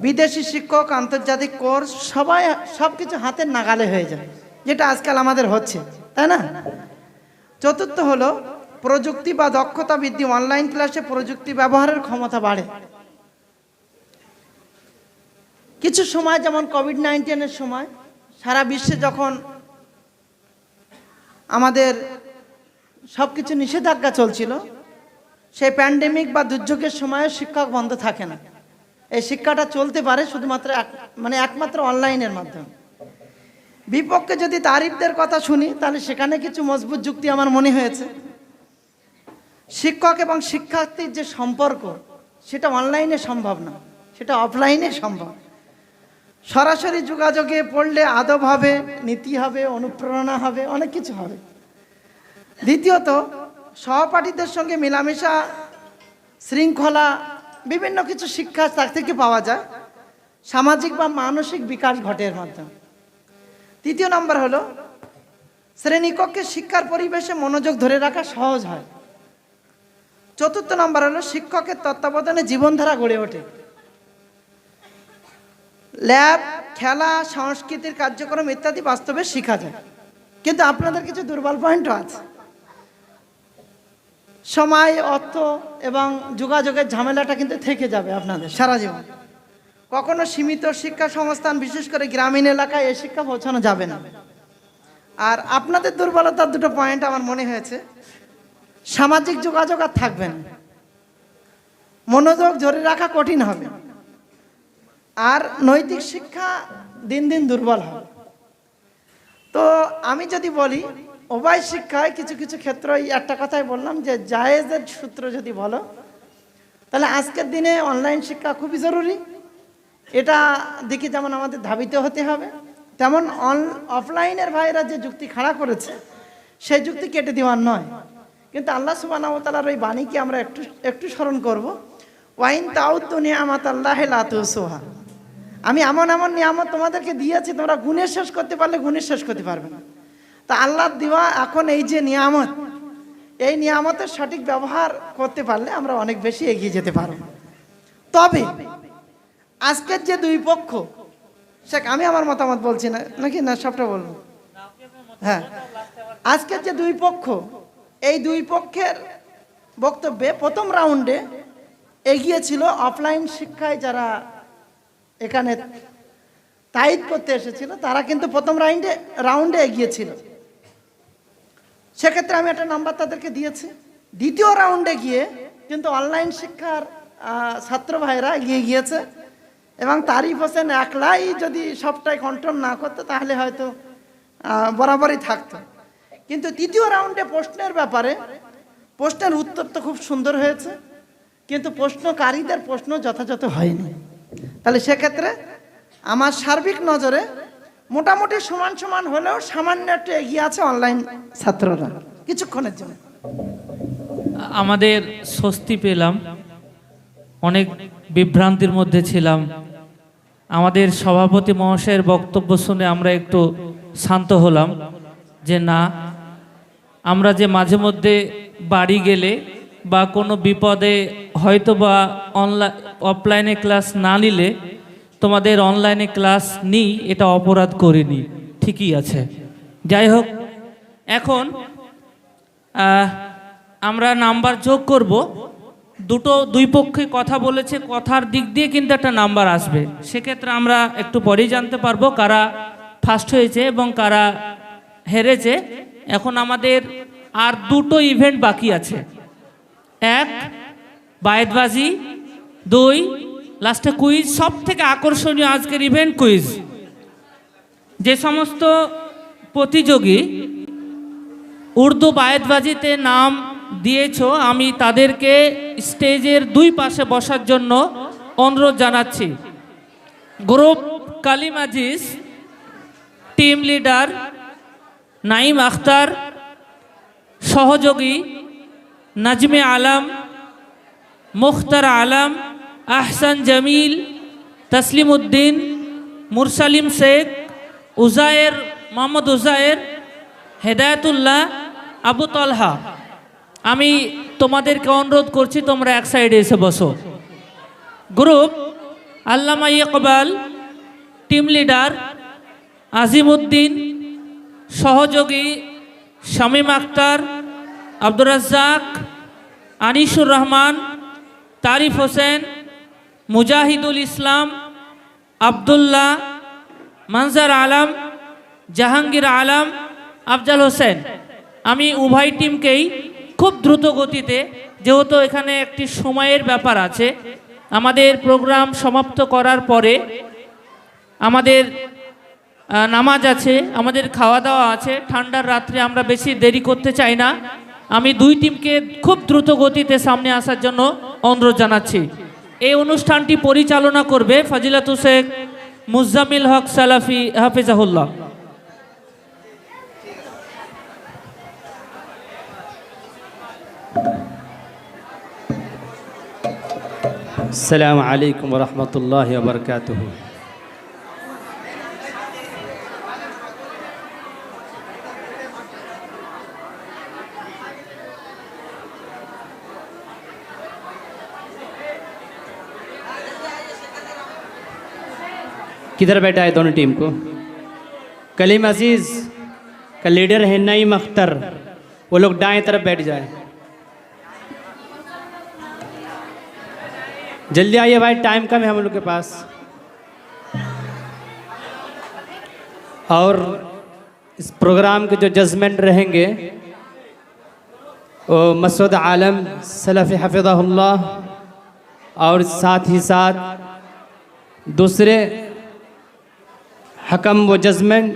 K: বিদেশি শিক্ষক, আন্তর্জাতিক কোর্স, সব কিছু হাতের নাগালে হয়ে যায়, যেটা আজকাল আমাদের হচ্ছে, তাই না? চতুর্থ হলো প্রযুক্তি বা দক্ষতা বৃদ্ধি। অনলাইন ক্লাসে প্রযুক্তি ব্যবহারের ক্ষমতা বাড়ে। কিছু সময় যেমন কোভিড-19-এর সময় সারা বিশ্বে যখন আমাদের সব কিছু নিষেধাজ্ঞা চলছিল, সেই প্যান্ডেমিক বা দুর্যোগের সময়ে শিক্ষক বন্ধ থাকে না। এই শিক্ষাটা চলতে পারে শুধুমাত্র একমাত্র অনলাইনের মাধ্যমে। বিপক্ষে যদি তারিফদের কথা শুনি, তাহলে সেখানে কিছু মজবুত যুক্তি আমার মনে হয়েছে। শিক্ষক এবং শিক্ষার্থীর যে সম্পর্ক, সেটা অনলাইনে সম্ভব না, সেটা অফলাইনে সম্ভব। সরাসরি যোগাযোগে পড়লে আদব হবে, নীতি হবে, অনুপ্রেরণা হবে, অনেক কিছু হবে। দ্বিতীয়ত, সহপাঠীদের সঙ্গে মেলামেশা, শৃঙ্খলা, বিভিন্ন কিছু শিক্ষা তার থেকে পাওয়া যায়। সামাজিক বা মানসিক বিকাশ ঘটে এর মাধ্যমে। তৃতীয় নম্বর হলো, শ্রেণীকক্ষে শিক্ষার পরিবেশে মনোযোগ ধরে রাখা সহজ হয়। চতুর্থ নম্বর হলো, শিক্ষকের তত্ত্বাবধানে জীবনধারা গড়ে ওঠে। ল্যাব, খেলা, সাংস্কৃতিক কার্যক্রম ইত্যাদি বাস্তবে শেখা যায়। কিন্তু আপনাদের কিছু দুর্বল পয়েন্টও আছে। সময়, অর্থ এবং যোগাযোগের ঝামেলাটা কিন্তু থেকে যাবে আপনাদের সারা জীবন। কখনো সীমিত শিক্ষা সংস্থান, বিশেষ করে গ্রামীণ এলাকায় এই শিক্ষা পৌঁছানো যাবে না। আর আপনাদের দুর্বলতার দুটো পয়েন্ট আমার মনে হয়েছে। সামাজিক যোগাযোগ আর থাকবে না, মনোযোগ ধরে রাখা কঠিন হবে, আর নৈতিক শিক্ষা দিন দিন দুর্বল হবে। তো আমি যদি বলি, উভয় শিক্ষায় কিছু কিছু ক্ষেত্রে একটা কথাই বললাম যে জায়েজের সূত্র যদি বলো, তাহলে আজকের দিনে অনলাইন শিক্ষা খুবই জরুরি। এটা দিকে যেমন আমাদের ধাবিত হতে হবে, তেমন অফলাইনের ভাইরা যে যুক্তি খাড়া করেছে, সেই যুক্তি কেটে দেওয়ার নয়। কিন্তু আল্লাহ সুবহানাহু ওয়া তাআলার ওই বাণীকে আমরা একটু স্মরণ করব, ওয়াইন তাউদ্দু নিয়ামাতাল্লাহি লা তুহসুহা। আমি এমন এমন নিয়ামত তোমাদেরকে দিয়েছি, তোমরা গুণে শেষ করতে পারলে গুণে শেষ করতে পারবে না। তা আল্লাহর দেওয়া এখন এই যে নিয়ামত, এই নিয়ামতের সঠিক ব্যবহার করতে পারলে আমরা অনেক বেশি এগিয়ে যেতে পারব। তবে আজকের যে দুই পক্ষ, শেখ আমি আমার মতামত বলছি না নাকি, না সবটা বলবো? হ্যাঁ, আজকের যে দুই পক্ষ, এই দুই পক্ষের বক্তব্যে প্রথম রাউন্ডে এগিয়েছিল অফলাইন শিক্ষায় যারা এখানে তাইদ করতে এসেছিল, তারা কিন্তু প্রথম রাউন্ডে এগিয়েছিল। সেক্ষেত্রে আমি একটা নাম্বার তাদেরকে দিয়েছি। দ্বিতীয় রাউন্ডে গিয়ে কিন্তু অনলাইন শিক্ষার ছাত্র ভাইরা এগিয়ে গিয়েছে, এবং তারিফ হোসেন একলাই যদি সবটাই কন্ট্রোল না করতো তাহলে হয়তো বরাবরই থাকতো। কিন্তু তৃতীয় রাউন্ডে প্রশ্নের ব্যাপারে, প্রশ্নের উত্তর তো খুব সুন্দর হয়েছে, কিন্তু প্রশ্নকারীদের প্রশ্ন যথাযথ হয়নি। তাহলে সেক্ষেত্রে আমার সার্বিক নজরে মোটামুটি সমান সমান হলেও সামান্য একটু এগিয়ে আছে অনলাইন ছাত্ররা কিছুক্ষণের জন্য।
E: আমাদের স্বস্তি পেলাম, অনেক বিভ্রান্তির মধ্যে ছিলাম। আমাদের সভাপতি মহাশয়ের বক্তব্য শুনে আমরা একটু শান্ত হলাম যে না, আমরা যে মাঝে মধ্যে বাড়ি গেলে বা কোনো বিপদে হয়তো বা অফলাইনে ক্লাস না নিলে তোমাদের অনলাইনে ক্লাস নিই, এটা অপরাধ করিনি, ঠিকই আছে। যাই হোক, এখন আমরা নাম্বার যোগ করব। দুই পক্ষে কথা বলেছে, কথার দিক দিয়ে কিন্তু একটা নাম্বার আসবে। সেক্ষেত্রে আমরা একটু পরেই জানতে পারবো কারা ফার্স্ট হয়েছে এবং কারা হেরেছে। এখন আমাদের আর দুটো ইভেন্ট বাকি আছে, 1 বায়েতবাজি, 2 লাস্টে কুইজ। সব থেকে আকর্ষণীয় আজকের ইভেন্ট কুইজ। যে সমস্ত প্রতিযোগী উর্দু বায়েতবাজিতে নাম দিয়েছো, আমি তাদেরকে স্টেজের দুই পাশে বসার জন্য অনুরোধ জানাচ্ছি। Group Kalim Aziz, team leader Naim Akhtar, সহযোগী নাজমে আলম, মুখতার আলম, আহসান জামিল, তসলিম উদ্দিন, মুরসালিম শেখ, উজায়ের, মোহাম্মদ উজায়ের, হেদায়তুল্লাহ, আবু তলহা। আমি তোমাদেরকে অনুরোধ করছি তোমরা এক সাইডে এসে বসো। গ্রুপ আল্লামা ইকবাল, টিম লিডার আজিম উদ্দিন, সহযোগী শামীম আক্তার, আব্দুর রাজ্জাক, আনিসুর রহমান, তারিফ হোসেন, মুজাহিদুল ইসলাম, আবদুল্লাহ, মনজার আলম, জাহাঙ্গীর আলম, আফজাল হোসেন। আমি উভয় টিমকেই খুব দ্রুত গতিতে, যেহেতু এখানে একটি সময়ের ব্যাপার আছে, আমাদের প্রোগ্রাম সমাপ্ত করার পরে আমাদের নামাজ আছে, আমাদের খাওয়া দাওয়া আছে, ঠান্ডার রাত্রে আমরা বেশি দেরি করতে চাই না। আমি দুই টিমকে খুব দ্রুত গতিতে সামনে আসার জন্য অনুরোধ জানাচ্ছি। এই অনুষ্ঠানটি পরিচালনা করবে ফজিলাতু শেখ মুজাম্মিল হক সালাফি হাফিজাহুল্লাহ।
L: अस्सलामु अलैकुम वरहमतुल्लाहि वबरकातुहू। किधर बैठा है दोनों टीम को? कलीम अजीज़ का लीडर है नईम अख्तर, वो लोग दाएं तरफ बैठ जाए। जल्दी आइए भाई, टाइम कम है हम लोग के पास। और इस प्रोग्राम के जो जजमेंट रहेंगे वो मसूद आलम सलफ़ी हफ़िज़हुल्लाह और साथ ही साथ दूसरे हकम व जजमेंट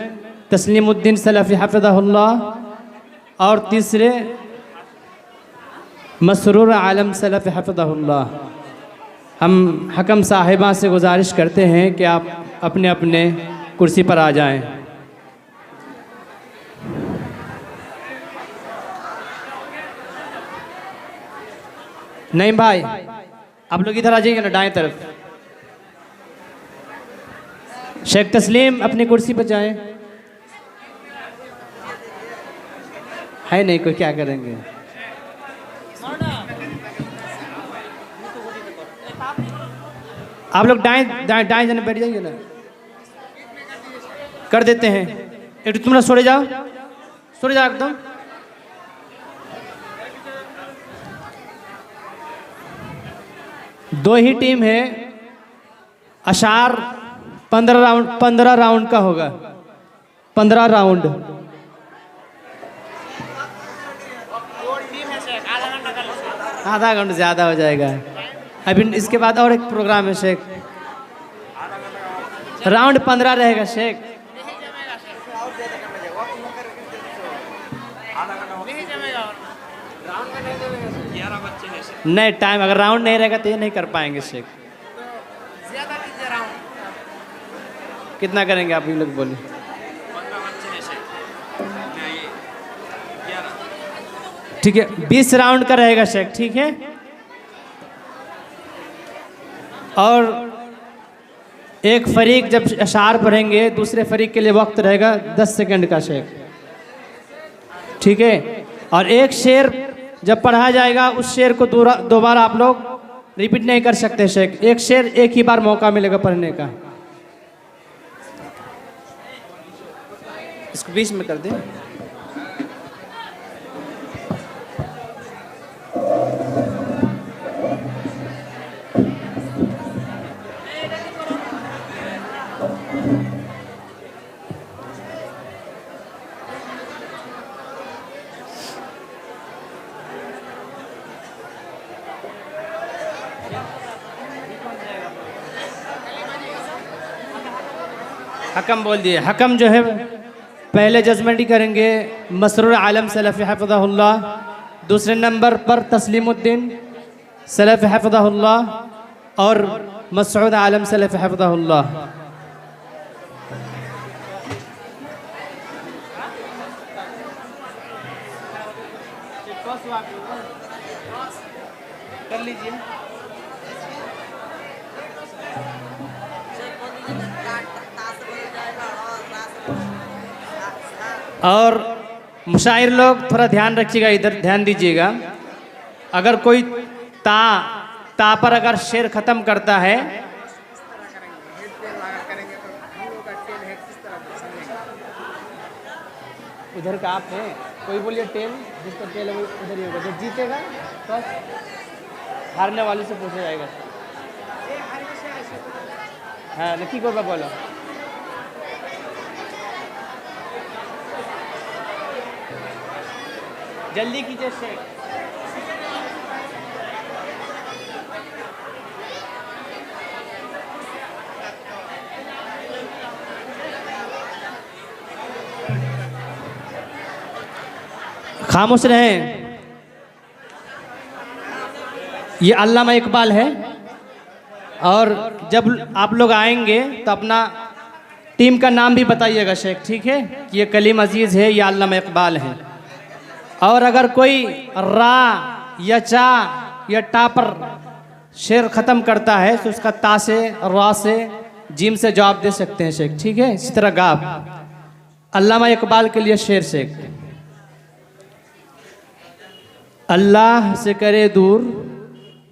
L: तस्लीमुद्दीन सलफ़ी हफ़िज़हुल्लाह और तीसरे मसरूर आलम सलफ़ी हफ़िज़हुल्लाह। हम हकम साहिबा से गुजारिश करते हैं कि आप अपने अपने कुर्सी पर आ जाएं। नहीं भाई, आप लोग इधर आ जाइए ना, दाएं तरफ। शेख तस्लीम अपनी कुर्सी पर जाएं। है नहीं कोई, क्या करेंगे? आप लोग दाएं दाएं दाएं जाने बैठ जाइए ना, कर देते हैं। एक तुम लोग सोरे जाओ, सोरे जाओ एकदम। दो ही टीम है, अशार 15 राउंड का होगा, 15 राउंड। आधा घंटा ज़्यादा हो जाएगा। अभी इसके बाद और एक प्रोग्राम है शेख, राउंड 15 रहेगा शेख। नहीं टाइम, अगर राउंड नहीं रहेगा तो ये नहीं कर पाएंगे शेख। कितना करेंगे आप, ये लोग बोले? ठीक है, 20 राउंड का रहेगा शेख, ठीक है। और एक फरीक जब अशार पढ़ेंगे, दूसरे फरीक के लिए वक्त रहेगा 10 सेकंड का शेख, ठीक है। और एक शेर जब पढ़ा जाएगा, उस शेर को दोबारा आप लोग रिपीट नहीं कर सकते शेख। एक शेर एक ही बार मौका मिलेगा पढ़ने का। इसको बीच में कर दें। हकम बोल दिए। हकम जो है पहले जजमेंट ही करेंगे मसरूर आलम सलफ़ी हफ़िज़हुल्लाह, दूसरे नंबर पर तस्लीमुद्दीन सलफ़ी हफ़िज़हुल्लाह और मसूद आलम सलफ़ी हफ़िज़हुल्लाह। कर लीजिए। और मुशाइर लोग थोड़ा ध्यान रखिएगा, इधर ध्यान दीजिएगा। अगर कोई ता पर अगर शेर ख़त्म करता है, उधर का आप हैं, कोई बोलिए टेल, जिसका टेल है वो उधर ही होगा। जो जीतेगा तो हारने वाले से पूछा जाएगा। हाँ नक्की को बोलो। जल्दी कीजिए शेख। खामोश रहें। ये अल्लामा इकबाल है, और जब आप लोग आएंगे तो अपना टीम का नाम भी बताइएगा शेख, ठीक है? कि ये कलीम अजीज़ है, ये अल्लामा इकबाल है। और अगर कोई रा या चा या टा पर शेर ख़त्म करता है तो उसका ता से, रा से, जीम से जवाब दे सकते हैं शेख, ठीक है? इसी तरह गाब। अल्लामा इकबाल के लिए शेर शेख। अल्लाह से करे दूर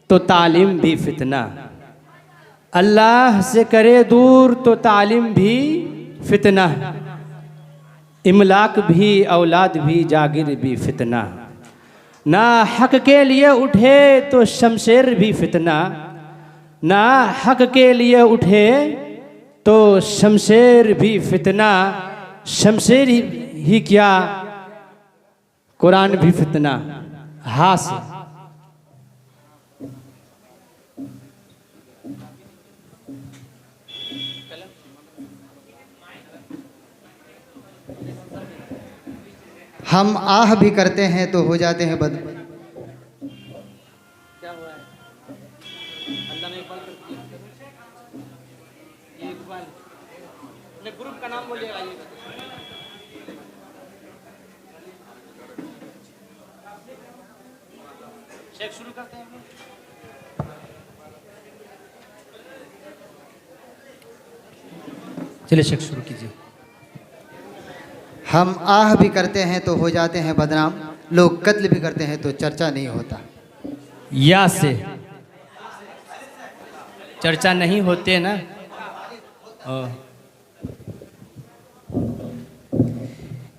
L: तो तालीम भी फितना, अल्लाह से करे दूर तो तालीम भी फितना, इमलाक भी औलाद भी जागिर भी फितना, ना हक के लिए उठे तो शमशेर भी फितना, ना हक के लिए उठे तो शमशेर भी फितना, शमशेर ही क्या कुरान भी फितना। हाँ से
M: हम आह भी करते हैं तो हो जाते हैं बद।
L: क्या हुआ है? अल्लाह ने इकबाल ये इकबाल अपने ग्रुप का नाम बोलिएगा। ये शेख शुरू करते हैं। चलिए शेख शुरू कीजिए।
M: हम आह भी करते हैं तो हो जाते हैं बदनाम, लोग कत्ल भी करते हैं तो चर्चा नहीं होता।
L: या से चर्चा नहीं होते ना।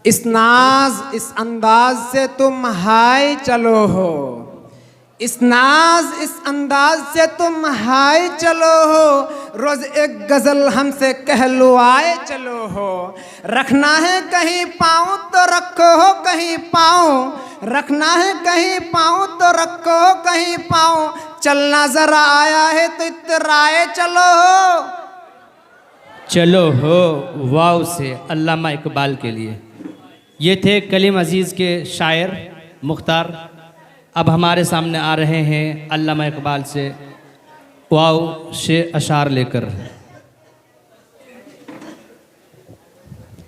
N: इस नाज इस अंदाज से तुम हाय चलो हो, इस नाज इस अंदाज से तुम हाय चलो हो, रोज एक गजल हमसे कहलवाए चलो हो। रखना है कहीं पाँव तो रखो हो कहीं पाँव, रखना है कहीं पाँव तो रखो हो कहीं पाँव, चलना जरा आया है तो इतराए चलो हो।
L: चलो हो वाव से अल्लामा इकबाल के लिए। ये थे कलीम अजीज़ के शायर मुख्तार। अब हमारे सामने आ रहे हैं अल्लामा इकबाल से वाव से अशार लेकर।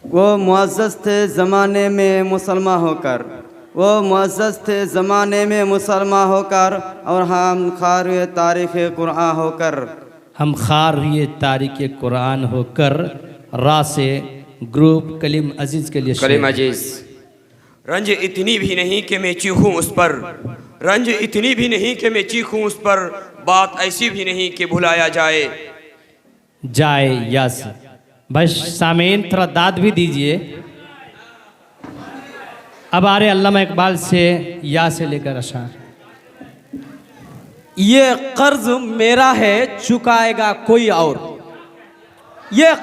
O: वो मुअज़्ज़ज़ थे ज़माने में मुसलमान होकर, वो मुअज़्ज़ज़ थे ज़माने में मुसलमान होकर, और हम खार हुए तारीख़ कुरान होकर,
L: हम खार हुए तारीख़ कुरान होकर। रा से ग्रुप कलीम अजीज़ के लिए।
P: कलीम अजीज़। रंज इतनी भी नहीं कि मैं चीखूं उस पर, रंज इतनी भी नहीं कि मैं चीखूं उस पर, बात ऐसी भी नहीं कि भुलाया जाए।
L: यस बस सामीन थोड़ा दाद भी दीजिए। अब आ रहे अल्लामा इकबाल से या से लेकर अशार।
B: ये कर्ज मेरा है चुकाएगा कोई और, ये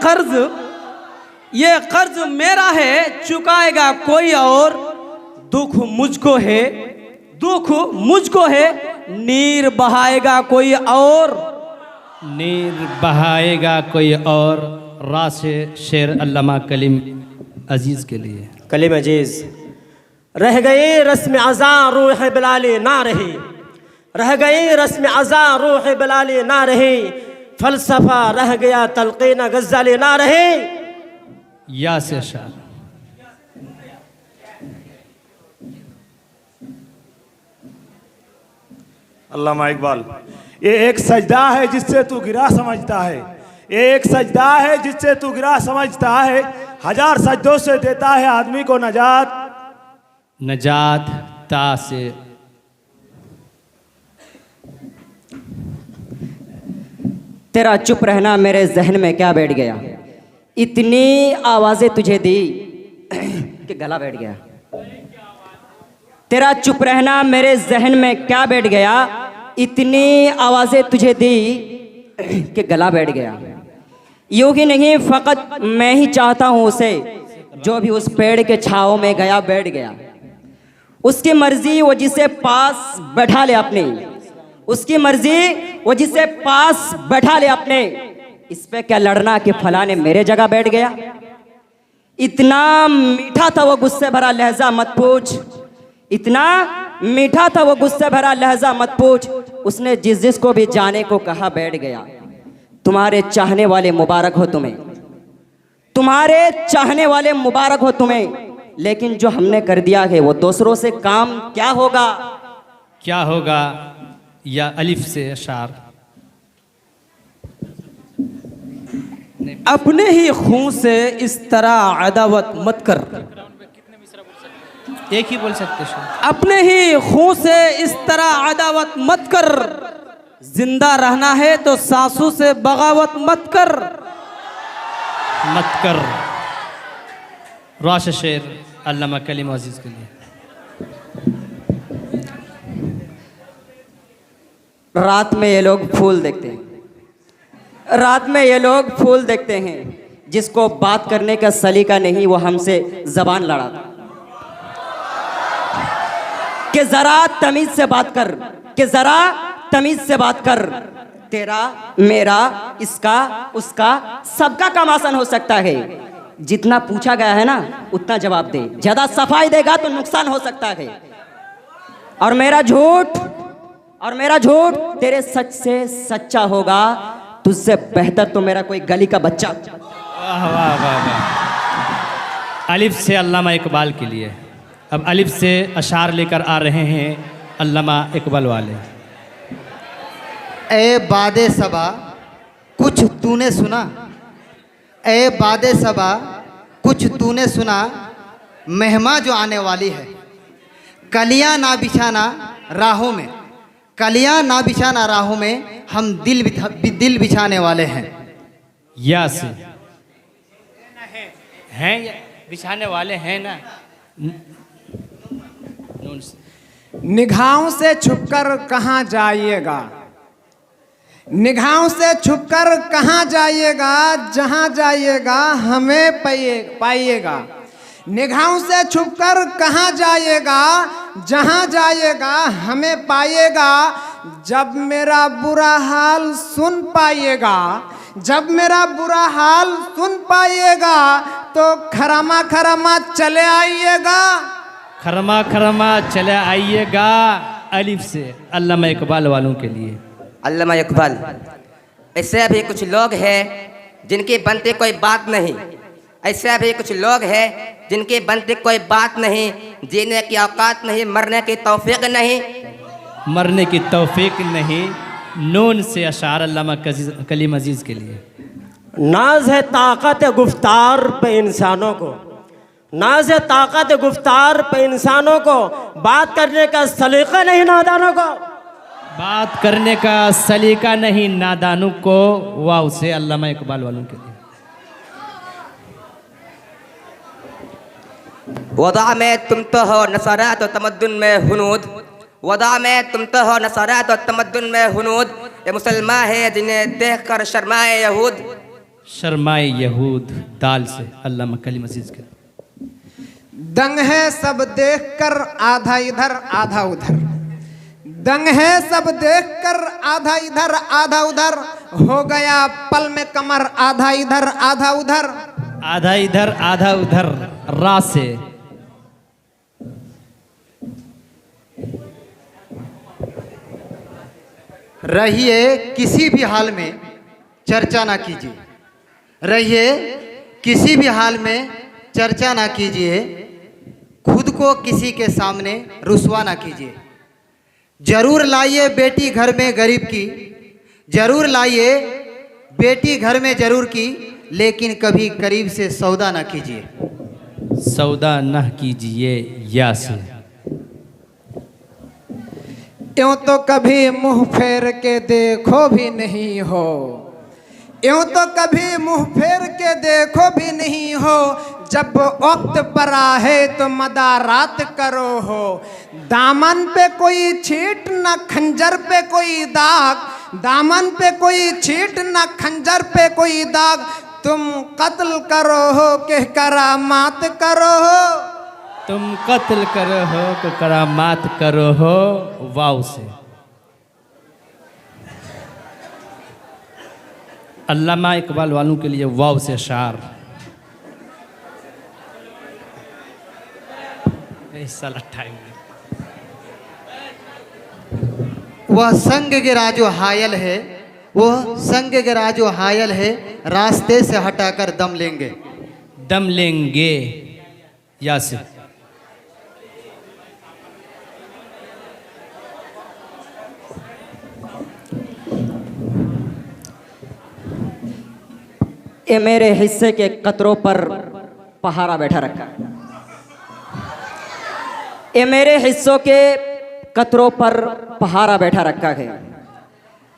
B: कर्ज मेरा है चुकाएगा कोई और, दुख मुझको है, दुख मुझको है, नीर बहाएगा कोई और,
L: नीर बहाएगा कोई और। रा से शेर अल्लामा कलीम अजीज़ के लिए।
H: कलीम अजीज़। रह गए रस्म अज़ा रूह बिलाले ना रही, रह गए रस्म अज़ा रूह बिलाले ना रहे, फलसफा रह गया तलक़ीन गज़ाले ना रहे।
L: या से अशार।
Q: अल्लामा इकबाल। ये एक सजदा है जिससे तू गिरा समझता है, ये एक सजदा है जिससे तू गिरा समझता है, हजार सजदों से देता है आदमी को नजात।
L: नजात ता से।
A: तेरा चुप रहना मेरे जहन में क्या बैठ गया, इतनी आवाजें तुझे दी कि गला बैठ गया। तेरा चुप रहना मेरे जहन में क्या बैठ गया, इतनी आवाजें तुझे दी कि गला बैठ गया। यूं ही नहीं फकत मैं ही चाहता हूँ उसे, जो भी उस पेड़ के छाँव में गया बैठ गया। उसकी मर्जी वो जिसे पास बैठा ले अपने, उसकी मर्जी वो जिसे पास बैठा ले अपने। इस पे क्या लड़ना कि फलाने मेरे जगह बैठ गया। इतना मीठा था वो गुस्से भरा लहजा मत पूछ, इतना मीठा था वो गुस्से भरा लहजा मत पूछ। उसने जिस जिसको भी जाने को कहा बैठ गया। तुम्हारे चाहने वाले मुबारक हो तुम्हें, तुम्हारे चाहने वाले मुबारक हो तुम्हें, लेकिन जो हमने कर दिया है वो दूसरों से काम क्या होगा।
E: क्या होगा या अलिफ से अशार।
B: अपने ही खून से इस तरह अदावत मत कर,
E: एक ही बोल सकते हैं।
B: अपने ही खून से इस तरह अदावत मत कर। जिंदा रहना है तो सासू से बगावत मत कर।
E: मत कर। राश शेर अल्लामा कलीम अजीज के लिए।
A: रात में ये लोग फूल देखते हैं, रात में ये लोग फूल देखते हैं। जिसको बात करने का सलीका नहीं वो हमसे जबान लड़ाता कि जरा तमीज से बात कर, कि जरा तमीज से बात कर। तेरा मेरा इसका उसका सबका काम आसान हो सकता है। जितना पूछा गया है ना उतना जवाब दे। ज्यादा सफाई देगा तो नुकसान हो सकता है। और मेरा झूठ तेरे सच से सच्चा होगा। तुझसे बेहतर तो मेरा कोई गली का बच्चा।
E: वाह वाह वाह वाह। अलिफ से अल्लामा इकबाल के लिए। अब अलिफ से अशार लेकर आ रहे हैं अल्लामा इकबाल वाले।
M: ए बादे सबा कुछ तूने सुना, ए बादे सबा कुछ तूने सुना, मेहमा जो आने वाली है। कलियां ना बिछाना राहों में, कलियां ना बिछाना राहों में, हम दिल बिछाने वाले हैं।
E: या से हैं या बिछाने वाले हैं ना। नून से।
N: निगाहों से छुपकर कहाँ जाइएगा, निगाहों से छुपकर कहाँ जाइएगा, जहाँ जाइएगा हमें पाइएगा। निगाहों से छुपकर कहाँ जाइएगा, जहाँ जाइएगा हमें पाइएगा। जब मेरा बुरा हाल सुन पाइएगा, जब मेरा बुरा हाल सुन पाइएगा, तो खरमा खरमा चले आइएगा।
E: खरमा खरमा चले आइएगा। अलिफ से अल्लामा इकबाल वालों के लिए।
R: अल्लामा इकबाल। ऐसे भी कुछ लोग हैं जिनकी बनती कोई बात नहीं, ऐसे भी कुछ लोग हैं जिनकी बनती कोई बात नहीं। जीने की औकात नहीं, मरने की तौफीक नहीं,
E: मरने की तौफीक नहीं। नून से अशार अल्लामा कलीम अजीज के लिए।
S: नाज है ताकत गुफ्तार पे इंसानों को, नाज है ताकत गुफ्तार पे इंसानों को, बात करने का सलीका नहीं नादानों को,
E: बात करने का सलीका नहीं नादानों को। वाह से अल्लामा इकबाल वालों के लिए।
R: वदा में तुम तो हो नसारात और तमद्दुन में हुनूद, वदा में तुम तो हो नसारात और तमद्दुन में हुनूद। ये मुसलमान है जिन्हें देखकर शर्माए यहूद।
E: शर्माए यहूद दाल से अल्लामा कलीम अजीज के।
N: दंग है सब देखकर आधा इधर आधा उधर, दंग है सब देखकर आधा इधर आधा उधर, हो गया पल में कमर आधा इधर आधा उधर।
E: आधा इधर आधा उधर। रा से
M: रहिए किसी भी हाल में चर्चा ना कीजिए, रहिए किसी भी हाल में चर्चा ना कीजिए, खुद को किसी के सामने रुसवा ना कीजिए। जरूर लाइए बेटी घर में गरीब की, जरूर लाइए बेटी घर में जरूर की, लेकिन कभी करीब से सौदा ना कीजिए।
E: सौदा न कीजिए। या से
N: यूं तो कभी मुंह फेर के देखो भी नहीं हो, यूं तो कभी मुंह फेर के देखो भी नहीं हो। जब वक्त पर आहे तो मदारात करो हो। दामन पे कोई छीट न खंजर पे कोई दाग, दामन पे कोई छीट न खंजर पे कोई दाग। तुम कत्ल करो हो कि करामात करो हो।
E: तुम कत्ल करो हो तो करामात करो हो वाव से। अल्लामा इकबाल वालों के लिए वाव से अशार। साला टाइम
M: वह संग गिरा जो हायल है, वह संग गिरा जो हायल है, रास्ते से हटाकर दम लेंगे।
E: दम लेंगे या से।
A: ये मेरे हिस्से के कतरों पर पहाड़ा बैठा रखा है। ये मेरे हिस्सों के कतरों पर पहाड़ा बैठा रखा है।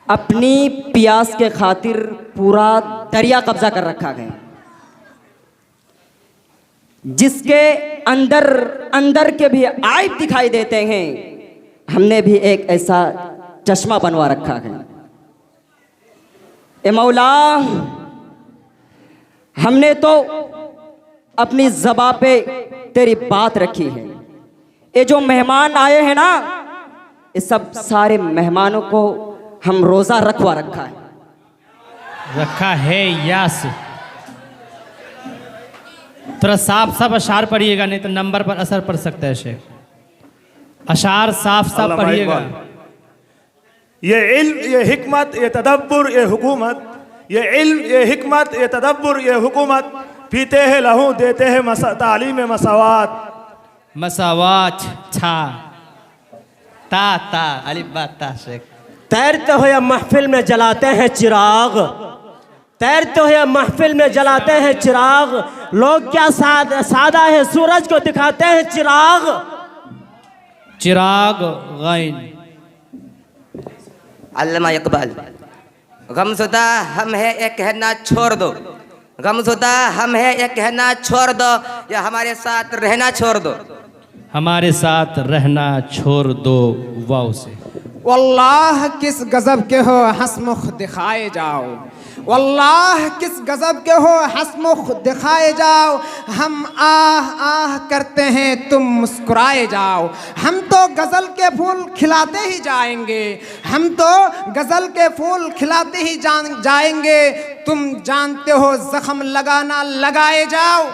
A: अपनी प्यास के खातिर पूरा दरिया कब्जा कर रखा है। जिसके अंदर अंदर के भी आइब दिखाई देते हैं, हमने भी एक ऐसा चश्मा बनवा रखा है। ए मौला, हमने तो अपनी ज़बां पे तेरी बात रखी है। ये जो मेहमान आए हैं ना, ये सब सारे मेहमानों को हम रोज़ा रखवा रखा
E: है या से। थोड़ा साफ साफ अशार पढ़िएगा, नहीं तो नंबर पर असर पड़ सकता है शेख। अशार साफ साफ पढ़िएगा।
Q: ये इल्म, ये हिकमत, ये तदब्बुर, ये हुकूमत, ये इल्म, ये हिकमत, ये तदब्बुर, ये हुकूमत, पीते हैं लहू, देते हैं तालीम मसावात।
E: मसावात छा ता ता अलिफ बा ता शेख।
S: तैरते हो या महफिल में जलाते हैं चिराग, तैरते हो या महफिल में जलाते हैं चिराग। लोग क्या सादा है, सूरज को दिखाते हैं चिराग।
E: चिराग गैन।
R: अल्लामा इकबाल। गमशुदा हम है ये कहना छोड़ दो, गमशुदा हम है ये कहना छोड़ दो, या हमारे साथ रहना छोड़ दो।
E: हमारे साथ रहना छोड़ दो वाव से।
N: वल्लाह किस गजब के हो हंसमुख दिखाए जाओ, वल्लाह किस गजब के हो हंसमुख दिखाए जाओ। हम आह आह करते हैं तुम मुस्कुराए जाओ। हम तो गज़ल के फूल खिलाते ही जाएंगे, हम तो गज़ल के फूल खिलाते ही जाएंगे। तुम जानते हो जख्म लगाना लगाए जाओ,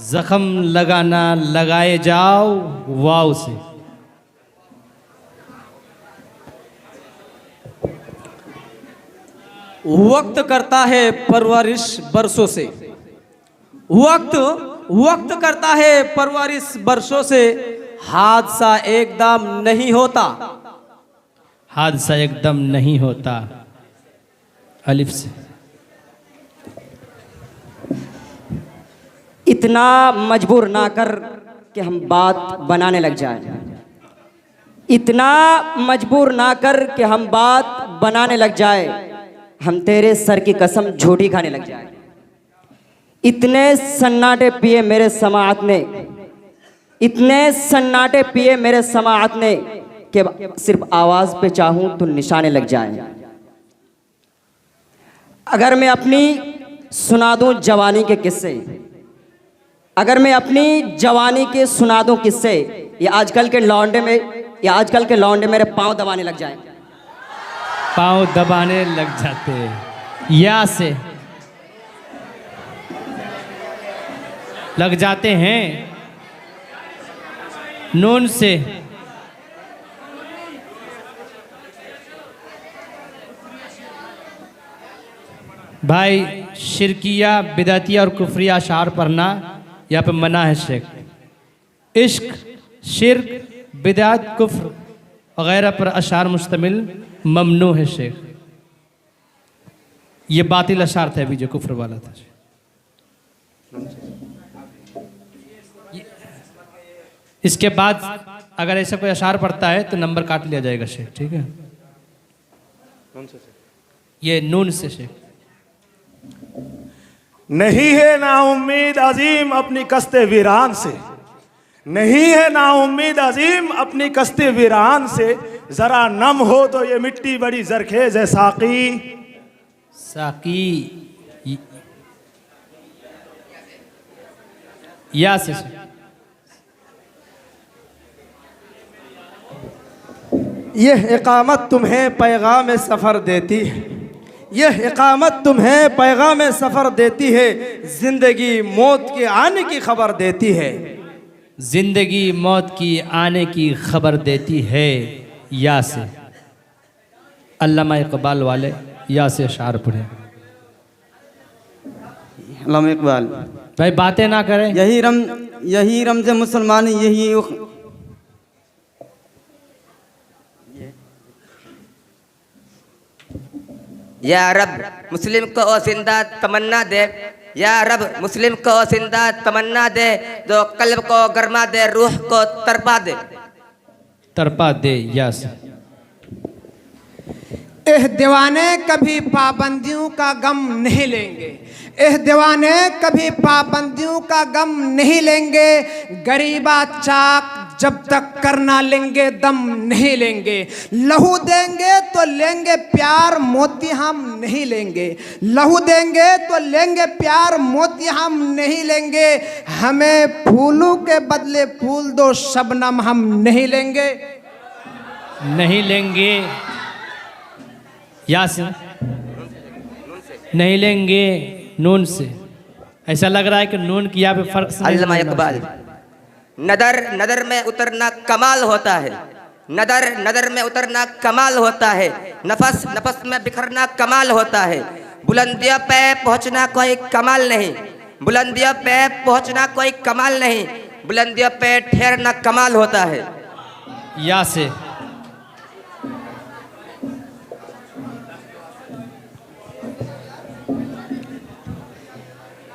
E: जख्म लगाना लगाए जाओ वाव से।
B: वक्त करता है परवरिश बरसों से, वक्त करता है परवरिश बरसों से। हादसा एकदम नहीं होता,
E: हादसा एकदम नहीं होता अलिफ से।
A: इतना मजबूर ना कर कि हम बात बनाने लग जाएं। इतना मजबूर ना कर कि हम बात बनाने लग जाए, हम तेरे सर की कसम झूठी खाने लग जाए। इतने सन्नाटे पिए मेरे समाअत ने, इतने सन्नाटे पिए मेरे समाअत ने कि सिर्फ आवाज़ पे चाहूँ तो निशाने लग जाए। अगर मैं अपनी सुना दूँ जवानी के किस्से, अगर मैं अपनी जवानी के सुना दूँ किस्से, ये आजकल के लौंडे मेरे पाँव दबाने लग जाए।
E: पाँव दबाने लग जाते या से लग जाते हैं, नून से। भाई शिरकिया, बिदातिया और कुफरिया अशार पढ़ना यहाँ पे मना है शेख। इश्क, शिर्क, बिदात, कुफ्र वगैरह पर अशार मुश्तमिल ममनू है शेख। ये बातिल अशार था अभी जो कुफ्र वाला था। इसके बाद अगर ऐसा कोई अशार पढ़ता है तो नंबर काट लिया जाएगा शेख, ठीक है। ये नून से शेख।
Q: नहीं है नाउम्मीद अजीम अपनी कस्ते वीरान से, नहीं है नाउम्मीद अजीम अपनी कस्ते वीरान से। जरा नम हो तो ये मिट्टी बड़ी जरखेज है साकी।
E: साकी या से
N: यह इकामत तुम्हें पैगाम सफ़र देती है, यह इकामत तुम्हें पैगाम सफ़र देती है, ज़िंदगी मौत के आने की खबर देती है।
E: जिंदगी मौत की आने की खबर देती है। या से अल्लामा इकबाल वाले या से अशार पढ़े।
O: अल्लामा इकबाल
E: भाई बातें ना करें।
O: यही रमज़ मुसलमान, यही
R: या रब मुस्लिम को ओ जिंदा तमन्ना दे, या रब मुस्लिम को ओ जिंदा तमन्ना दे, जो कल्ब को गरमा दे, रूह को तरपा दे।
E: तरपा दे। यस।
N: एह दीवाने कभी पाबंदियों का गम नहीं लेंगे, एह दीवाने कभी पाबंदियों का गम नहीं लेंगे, गरीबा चाक जब तक करना लेंगे दम नहीं लेंगे, लहू देंगे तो लेंगे प्यार मोती हम नहीं लेंगे, लहू देंगे तो लेंगे प्यार मोती हम नहीं लेंगे, हमें फूलों के बदले फूल दो शबनम हम नहीं लेंगे।
E: नहीं लेंगे। या से नहीं लेंगे नून से। ऐसा लग रहा है कि नून की यहाँ पे फर्क से
R: अल्लामा इकबाल नदर नदर में उतरना कमाल होता है, नदर नदर में उतरना कमाल होता है, नफस नफस में बिखरना कमाल होता है, बुलंदियों पे पहुंचना कोई कमाल नहीं, बुलंदियों पे पहुंचना कोई कमाल नहीं, बुलंदियों पे ठहरना कमाल होता है।
E: या से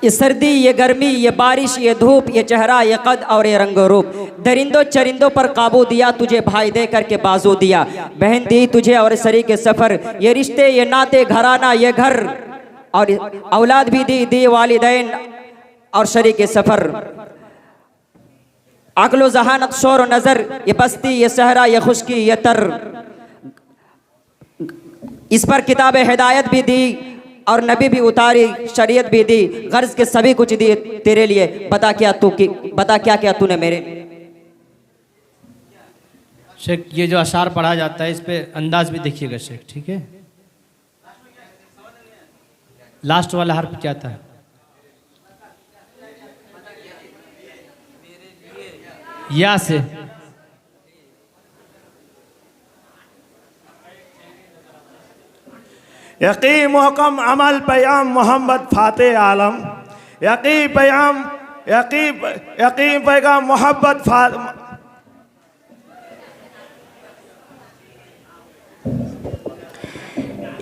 A: ये सर्दी, ये गर्मी, ये बारिश, ये धूप, ये चेहरा, ये कद और ये रंग रूप, दरिंदों चरिंदों पर काबू दिया तुझे, भाई दे करके बाजू दिया, बहन दी तुझे और शरीक सफ़र, ये रिश्ते, ये नाते, घराना, ये घर और औलाद भी दी वालिदैन और शरीक सफ़र, अक्लो जहानत शोर व नज़र, ये बस्ती, ये सहरा, ये खुशकी, ये तर, इस पर किताब हिदायत भी दी और नबी भी उतारी, शरीयत भी दी, गर्ज के सभी कुछ दिए तेरे लिए, बता क्या क्या तूने मेरे लिए।
E: शेख ये जो अशार पढ़ा जाता है इस पे अंदाज भी देखिएगा शेख, ठीक है। लास्ट वाला हर्फ क्या था? या से
Q: यकी मुहकम अमल पैगाम मोहम्मद फाते आलम, यकी पैगाम मोहब्बत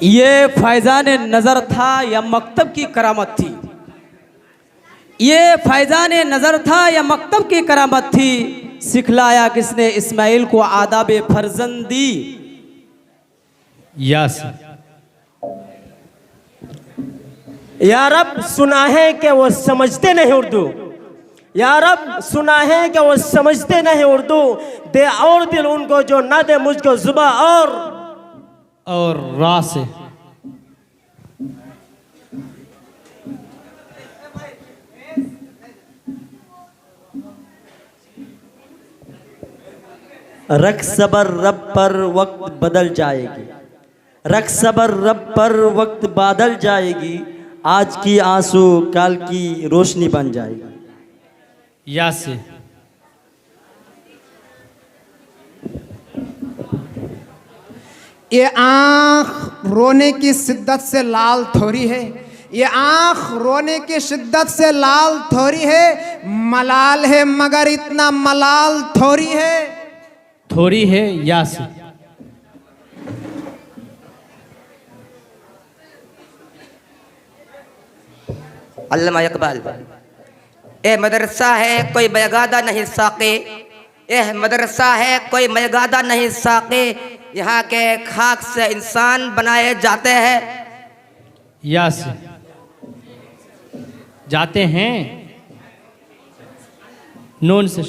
B: ये फैज़ान नज़र था या मकतब की करामत थी? ये फैज़ान नज़र था या मकतब की करामत थी? सिखलाया किसने इस्माइल को आदाब फर्जंदी?
E: यस।
S: या रब सुना है कि वो समझते नहीं उर्दू, या रब सुना है कि वो समझते नहीं उर्दू, दे और दिल उनको जो ना दे मुझको जुबा और
E: रा से।
F: रख सबर रब पर वक्त बदल जाएगी, रख सबर रब पर वक्त बादल जाएगी, आज की आंसू काल की रोशनी बन जाएगी।
E: या से
N: ये आँख रोने की शिद्दत से लाल थोड़ी है, ये आँख रोने की शिद्दत से लाल थोड़ी है, मलाल है मगर इतना मलाल थोड़ी है,
E: थोड़ी है। या से
R: अल्लामा इकबाल ए मदरसा है कोई बैगादा नहीं साके, यह मदरसा है कोई मैगादा नहीं साके, यहाँ के खाक से इंसान बनाए जाते हैं।
E: या से जाते हैं नून से।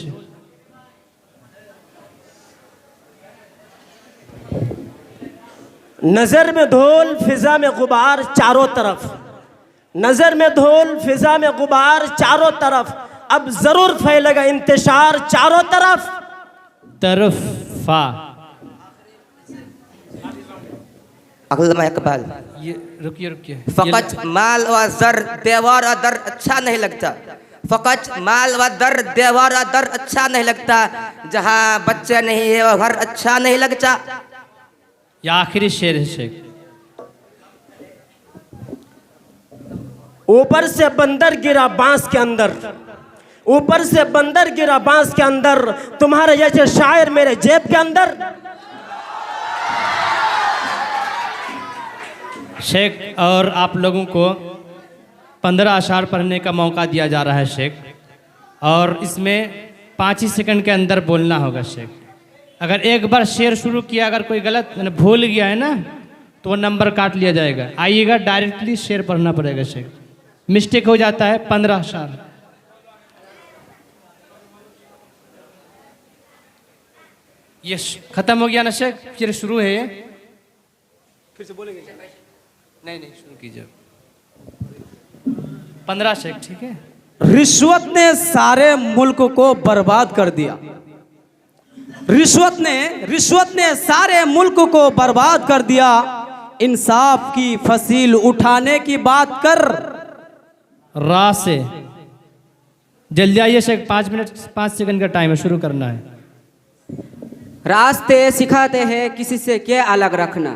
S: नजर में धूल फिजा में गुबार चारों तरफ, नजर में धूल फिजा में गुबार चारों तरफ, अब जरूर फैलेगा इंतशार चारों तरफ।
E: तरफा
R: अल्लामा इकबाल,
E: ये रुकिए रुकिए,
R: फ़कत माल व दर देवर और दर अच्छा नहीं लगता, फ़कत माल व दर देवर और दर अच्छा नहीं लगता, जहाँ बच्चे नहीं है वो घर अच्छा नहीं लगता।
E: ये आखिरी शेर है शेख।
S: ऊपर से बंदर गिरा बांस के अंदर, ऊपर से बंदर गिरा बांस के अंदर, तुम्हारे जैसे शायर मेरे जेब के अंदर।
E: शेख, और आप लोगों को 15 अशार पढ़ने का मौका दिया जा रहा है शेख, और इसमें 5 ही सेकंड के अंदर बोलना होगा शेख। अगर एक बार शेर शुरू किया, अगर कोई गलत मैंने भूल गया है ना, तो वो नंबर काट लिया जाएगा। आइएगा, डायरेक्टली शेर पढ़ना पड़ेगा शेख, मिस्टेक हो जाता है 15 अशार। ये खत्म हो गया ना शेख, फिर शुरू है ये, फिर से बोलेंगे? नहीं नहीं, शुरू कीजिए। 15 शेख, ठीक है।
T: रिश्वत ने सारे मुल्क को बर्बाद कर दिया, रिश्वत ने सारे मुल्क को बर्बाद कर दिया, इंसाफ की फसील उठाने की बात कर।
E: रा से जल्दी आइए शेख, 5 मिनट 5 सेकंड का टाइम है, शुरू करना है।
U: रास्ते सिखाते हैं किसी से क्या अलग रखना,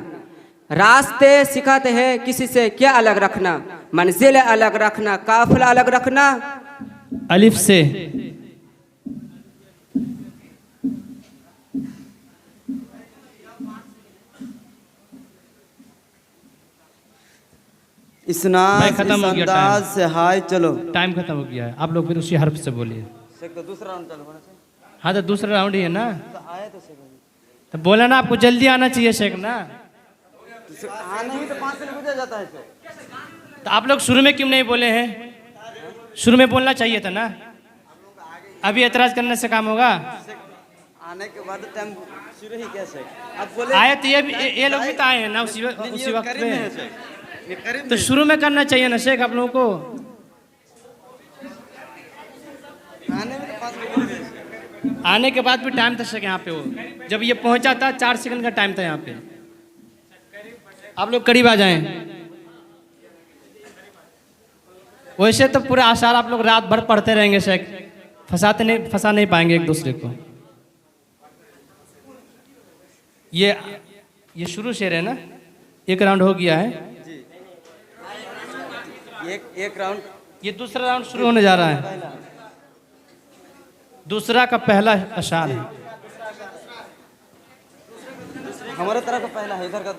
U: रास्ते सिखाते हैं किसी से क्या अलग रखना, मंजिल अलग रखना, काफिला अलग रखना।
E: अलिफ से
O: इस अंदाज से हाय चलो।
E: टाइम खत्म हो गया है, आप लोग फिर उसी हर्फ से बोलिए।
O: तो दूसरा राउंड चालू होना चाहिए।
E: हाँ तो दूसरा राउंड ही है ना,
O: तो आए तो
E: तो बोला ना आपको जल्दी आना चाहिए शेख ना।
O: आने ही तो 5 से गुजर जाता है शेख।
E: तो आप लोग शुरू में क्यों नहीं बोले हैं? शुरू में बोलना चाहिए था ना, अभी एतराज करने से काम होगा?
O: आने के बाद टाइम शुरू ही क्या शेख? अब बोले
E: आए तो ये लोग भी तो आए हैं ना उसी वक्त पे, तो शुरू में करना चाहिए ना शेख आप लोगों को। आने के बाद भी टाइम था शेख यहाँ पे, वो जब ये पहुंचा था 4 सेकंड का टाइम था यहाँ पे। आप लोग करीब आ जाएं। वैसे तो पूरा आशार आप लोग रात भर पढ़ते रहेंगे शेख, फंसा नहीं पाएंगे एक दूसरे को। ये शुरू शेर है ना, एक राउंड हो गया है,
O: एक राउंड,
E: ये दूसरा राउंड शुरू होने जा रहा है। दूसरा का पहला अशार है,
O: हमारे तरफ का पहला है, इधर का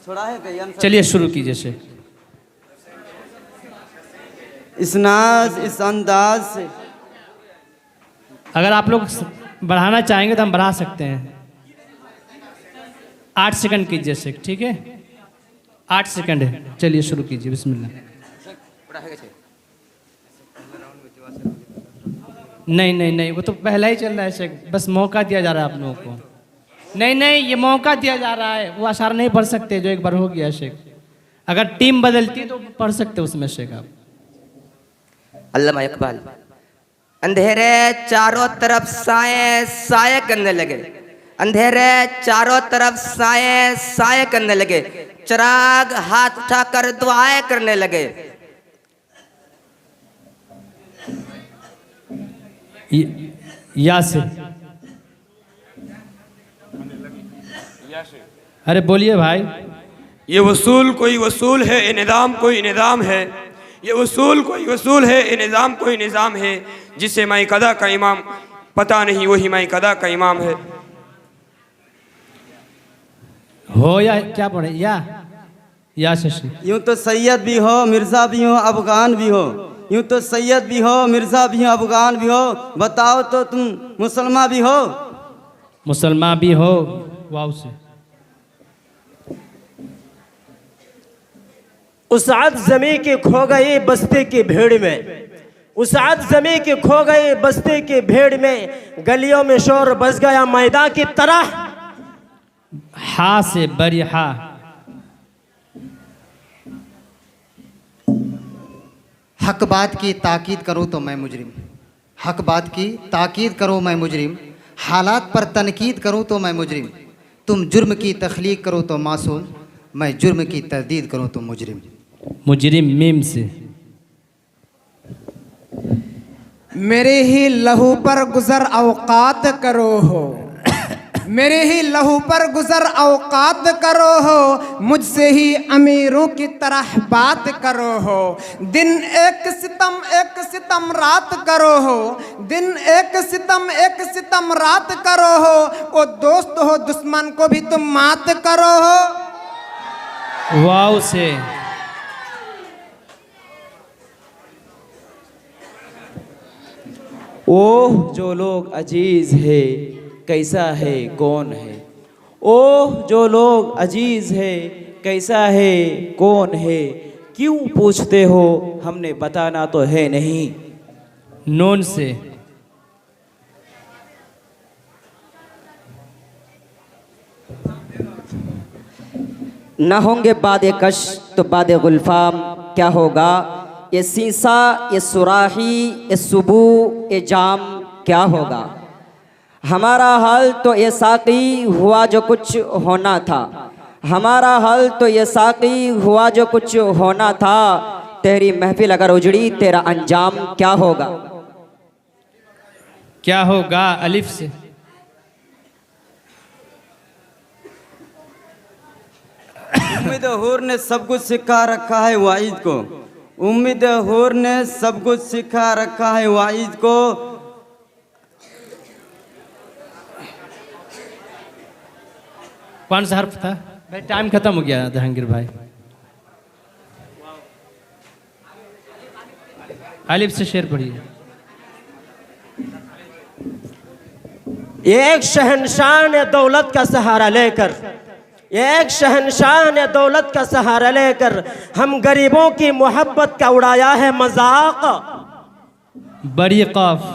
O: छोड़ा है कहीं।
E: चलिए शुरू कीजिए शेख।
O: इस नाज इस अंदाज से,
E: अगर आप लोग बढ़ाना चाहेंगे तो हम बढ़ा सकते हैं। 8 सेकंड कीजिए शेख, ठीक है? 8 सेकंड है, चलिए शुरू कीजिए, बिस्मिल्लाह। नहीं, वो तो पहला ही चल रहा है शेख, बस मौका दिया जा रहा है आप लोगों को। नहीं, ये मौका दिया जा रहा है, वो अशार नहीं पढ़ सकते जो एक बार हो गया शेख। अगर टीम बदलती तो पढ़ सकते उसमें शेख आप।
R: अल्लामा इकबाल, अंधेरे चारों तरफ साए साए करने लगे, अंधेरे चारों तरफ साए साए करने लगे, चिराग हाथ उठाकर दुआएं करने लगे।
E: या से, अरे बोलिए भाई।
P: ये वसूल कोई वसूल है, ये निज़ाम कोई निज़ाम है, ये वसूल कोई वसूल है, ये निज़ाम कोई निज़ाम है, जिसे मैं कदा का इमाम पता नहीं वही मैं कदा का इमाम है।
E: हो या क्या पढ़े? या शशि।
O: यूं तो सैयद भी हो, मिर्ज़ा भी हो, अफगान भी हो, यूं तो सैयद भी हो, मिर्ज़ा भी हो, अफगान भी हो, बताओ तो तुम मुसलमान भी हो?
E: मुसलमान भी हो, वाव से।
S: उस आज जमी के खो गए बस्ती की भीड़ में, उस आज जमी के खो गए बस्ती की भीड़ में, गलियों में शोर बस गया मैदान की तरह।
E: हा से बरी हा।
M: हक बात की ताकीद करो तो मैं मुजरिम, हक बात की ताकीद करो मैं मुजरिम, हालात पर तनकीद करूं तो मैं मुजरिम, तुम जुर्म की तख्लीक करो तो मासूम, मैं जुर्म की तरदीद करूँ तो मुजरिम।
E: मुजरिम मीम से।
N: मेरे ही लहू पर गुजर औकात करो हो, मेरे ही लहू पर गुजर औकात करो हो, मुझसे ही अमीरों की तरह बात करो हो। दिन एक सितम रात करो हो, दिन एक सितम रात करो हो। ओ दोस्त हो दुश्मन को भी तुम मात करो हो।
E: वाव से।
D: ओह जो लोग अजीज है कैसा है कौन है, ओह जो लोग अजीज है कैसा है कौन है, क्यों पूछते हो हमने बताना तो है नहीं।
E: नून से।
A: न होंगे बादे कश तो बादे गुल्फाम क्या होगा, ये सीसा ये सुराही ये सुबू ये जाम क्या होगा। हमारा हाल तो ये साकी हुआ जो कुछ होना था, हमारा हाल तो ये साकी हुआ जो कुछ होना था, तेरी महफिल अगर उजड़ी तेरा अंजाम क्या होगा।
E: क्या होगा अलिफ से।
O: उम्मीद हूर ने सब कुछ सिखा रखा है वाइद को, उम्मीद हूर ने सब कुछ सिखा रखा है वाइद को।
E: कौन सा हर्फ था भाई? टाइम खत्म हो गया जहांगीर भाई। अलिफ से शेर पढ़िए।
S: एक शहनशाह ने दौलत का सहारा लेकर, एक शहनशाह ने दौलत का सहारा लेकर हम गरीबों की मोहब्बत का उड़ाया है मजाक।
E: बड़ी काफ।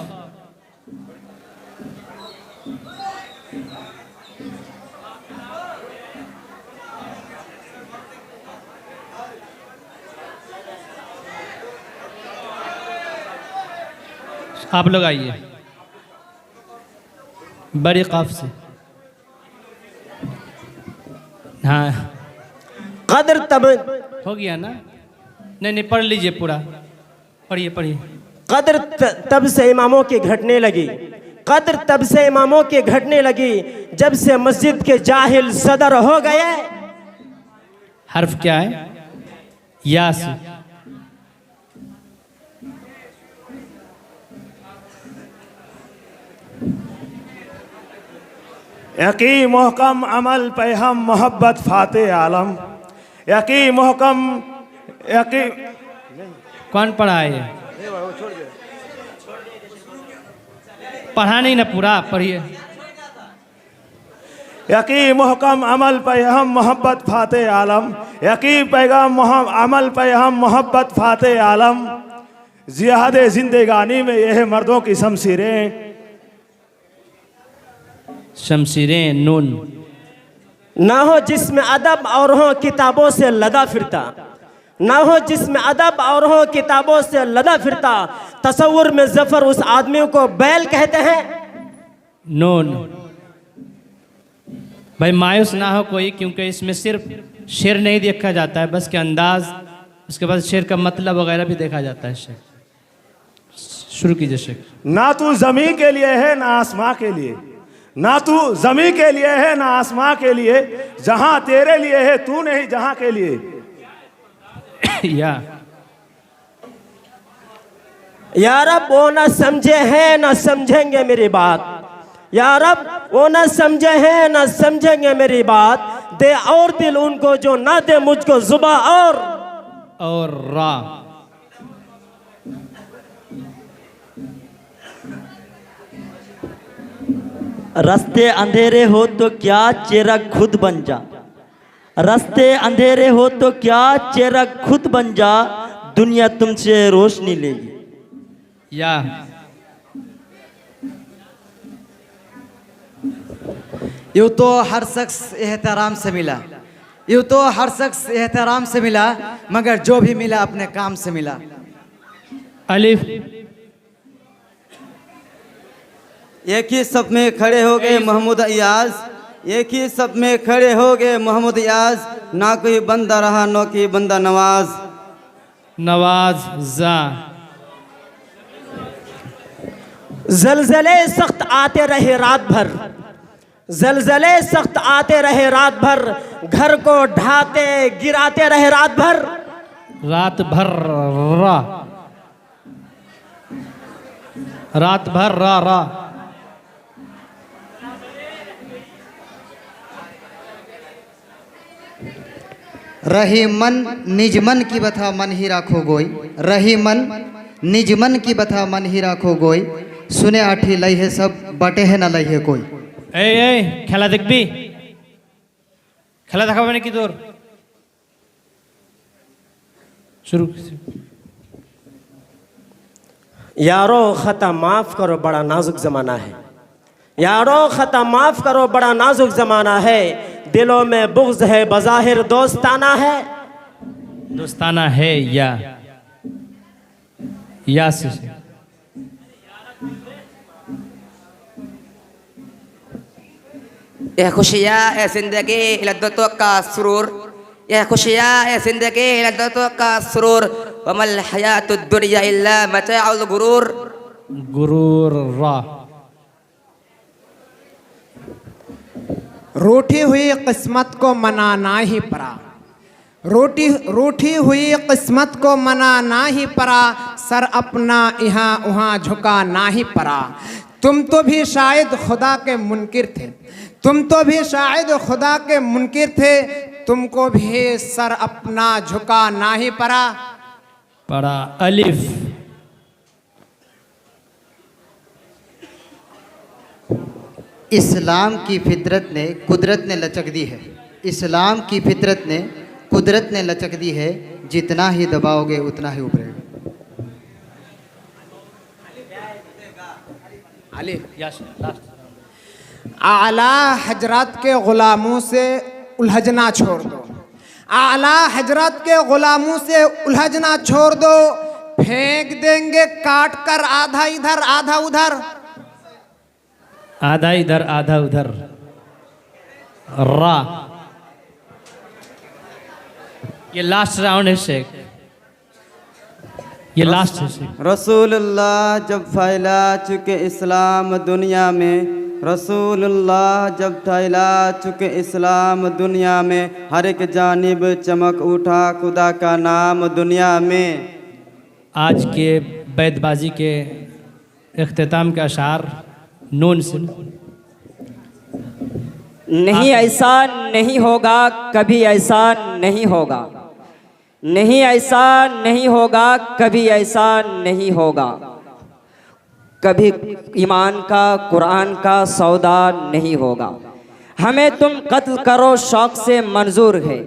E: आप लोग आइए बड़ी काफ से। हाँ
S: कदर तब
E: हो गया ना? नहीं पढ़ लीजिए पूरा, पढ़िए पढ़िए।
S: कदर तब से इमामों की घटने लगी, कदर तब से इमामों की घटने लगी, जब से मस्जिद के जाहिल सदर हो गए।
E: हर्फ क्या है? या से।
Q: यकी मोहकम अमल पे हम मोहब्बत फाते आलम, यकी मोहकम यकी।
E: कौन पढ़ा है? पढ़ा नहीं ना पूरा, पढ़िए।
Q: यकी मोहकम अमल पे हम मोहब्बत फाते आलम, यकी पैगाम अमल पे हम मोहब्बत फाते आलम, जिहाद जिंदगानी में यह मर्दों की शमशीरें।
E: शमशीरें नून।
S: ना हो जिसमें अदब और हो किताबों से लदा फिरता, ना हो जिसमें अदब और हो किताबों से लदा फिरता, तसव्वुर में जफर उस आदमी को बैल कहते हैं।
E: नून। भाई मायूस ना हो कोई, क्योंकि इसमें सिर्फ शेर नहीं देखा जाता है, बस के अंदाज, उसके बाद शेर का मतलब वगैरह भी देखा जाता है। शेर शुरू कीजिए शेर।
Q: ना तू जमी के लिए है ना आसमां के लिए, ना तू जमी के लिए है ना आसमां के लिए, जहां तेरे लिए है तू नहीं जहां के लिए।
S: या रब वो ना समझे हैं ना समझेंगे मेरी बात, या रब वो ना समझे हैं ना समझेंगे मेरी बात, दे और दिल उनको जो ना दे मुझको जुबा और
E: रा।
F: रास्ते अंधेरे हो तो क्या चेहरा खुद बन जा, रास्ते अंधेरे हो तो क्या चेहरा खुद बन जा, दुनिया तुमसे रोशनी लेगी।
E: या
I: यूँ तो हर शख्स एहतराम से मिला, यूँ तो हर शख्स एहतराम से मिला, मगर जो भी मिला अपने काम से मिला।
E: अलिफ।
O: एक ही सफ में खड़े हो गए महमूद अयाज, एक ही सब में खड़े हो गए मोहम्मद याज, ना कोई बंदा रहा ना कोई बंदा नवाज।
E: नवाज जा।
S: जलजले सख्त आते रहे रात भर, जलजले सख्त आते रहे रात भर, घर को ढाते गिराते रहे रात भर।
E: रात भर रा, रात भर रा रा।
M: रही मन निज मन की बता मन ही राखो गोई, रही मन निज मन की बता मन ही राखो गोई, सुने आठी लई है सब बटे है ना लई है कोई।
E: এই খেলা দেখবি? খেলা দেখাবে নাকি তোর? শুরু।
S: यारो खता माफ करो बड़ा नाजुक जमाना है, यारो खता माफ करो बड़ा नाजुक जमाना है, दिलों में बुग़्ज़ है बज़ाहिर दोस्ताना है।
E: दोस्ताना है या से
R: यह खुशियाँ है जिंदगी लद्दतों का सुरूर, यह खुशियाँ है जिंदगी लद्दतों का सुरूर, वमल हयातुद दुनिया इल्ला मताउल गुरूर।
E: गुरूर रा।
N: रूठी हुई किस्मत को मनाना ही पड़ा, रूठी हुई किस्मत को मनाना ही पड़ा, सर अपना यहाँ वहाँ झुका ना ही पड़ा। तुम तो भी शायद खुदा के मुनकिर थे, तुम तो भी शायद खुदा के मुनकिर थे, तुमको भी सर अपना झुका ना ही पड़ा।
E: पड़ा अलिफ।
M: इस्लाम की फितरत ने कुदरत ने लचक दी है, इस्लाम की फितरत ने कुदरत ने लचक दी है, जितना ही दबाओगे उतना ही उभरेगा।
N: आला हजरत के गुलामों से उलझना छोड़ दो, आला हजरत के गुलामों से उलझना छोड़ दो, फेंक देंगे काट कर आधा इधर आधा उधर।
E: आधा इधर आधा उधर रा। ये लास्ट राउंड है शेख, ये लास्ट है शेख।
O: रसूलुल्लाह जब फैला चुके इस्लाम दुनिया में, रसूलुल्लाह जब फैला चुके इस्लाम दुनिया में, हर एक जानिब चमक उठा खुदा का नाम दुनिया में।
E: आज के बैतबाजी के इख्तिताम के अशार नून से।
A: नहीं ऐसा नहीं होगा, कभी ऐसा नहीं होगा, नहीं ऐसा नहीं होगा, कभी ऐसा नहीं होगा, कभी ईमान का कुरान का सौदा नहीं होगा। हमें तुम कत्ल करो शौक से मंजूर है,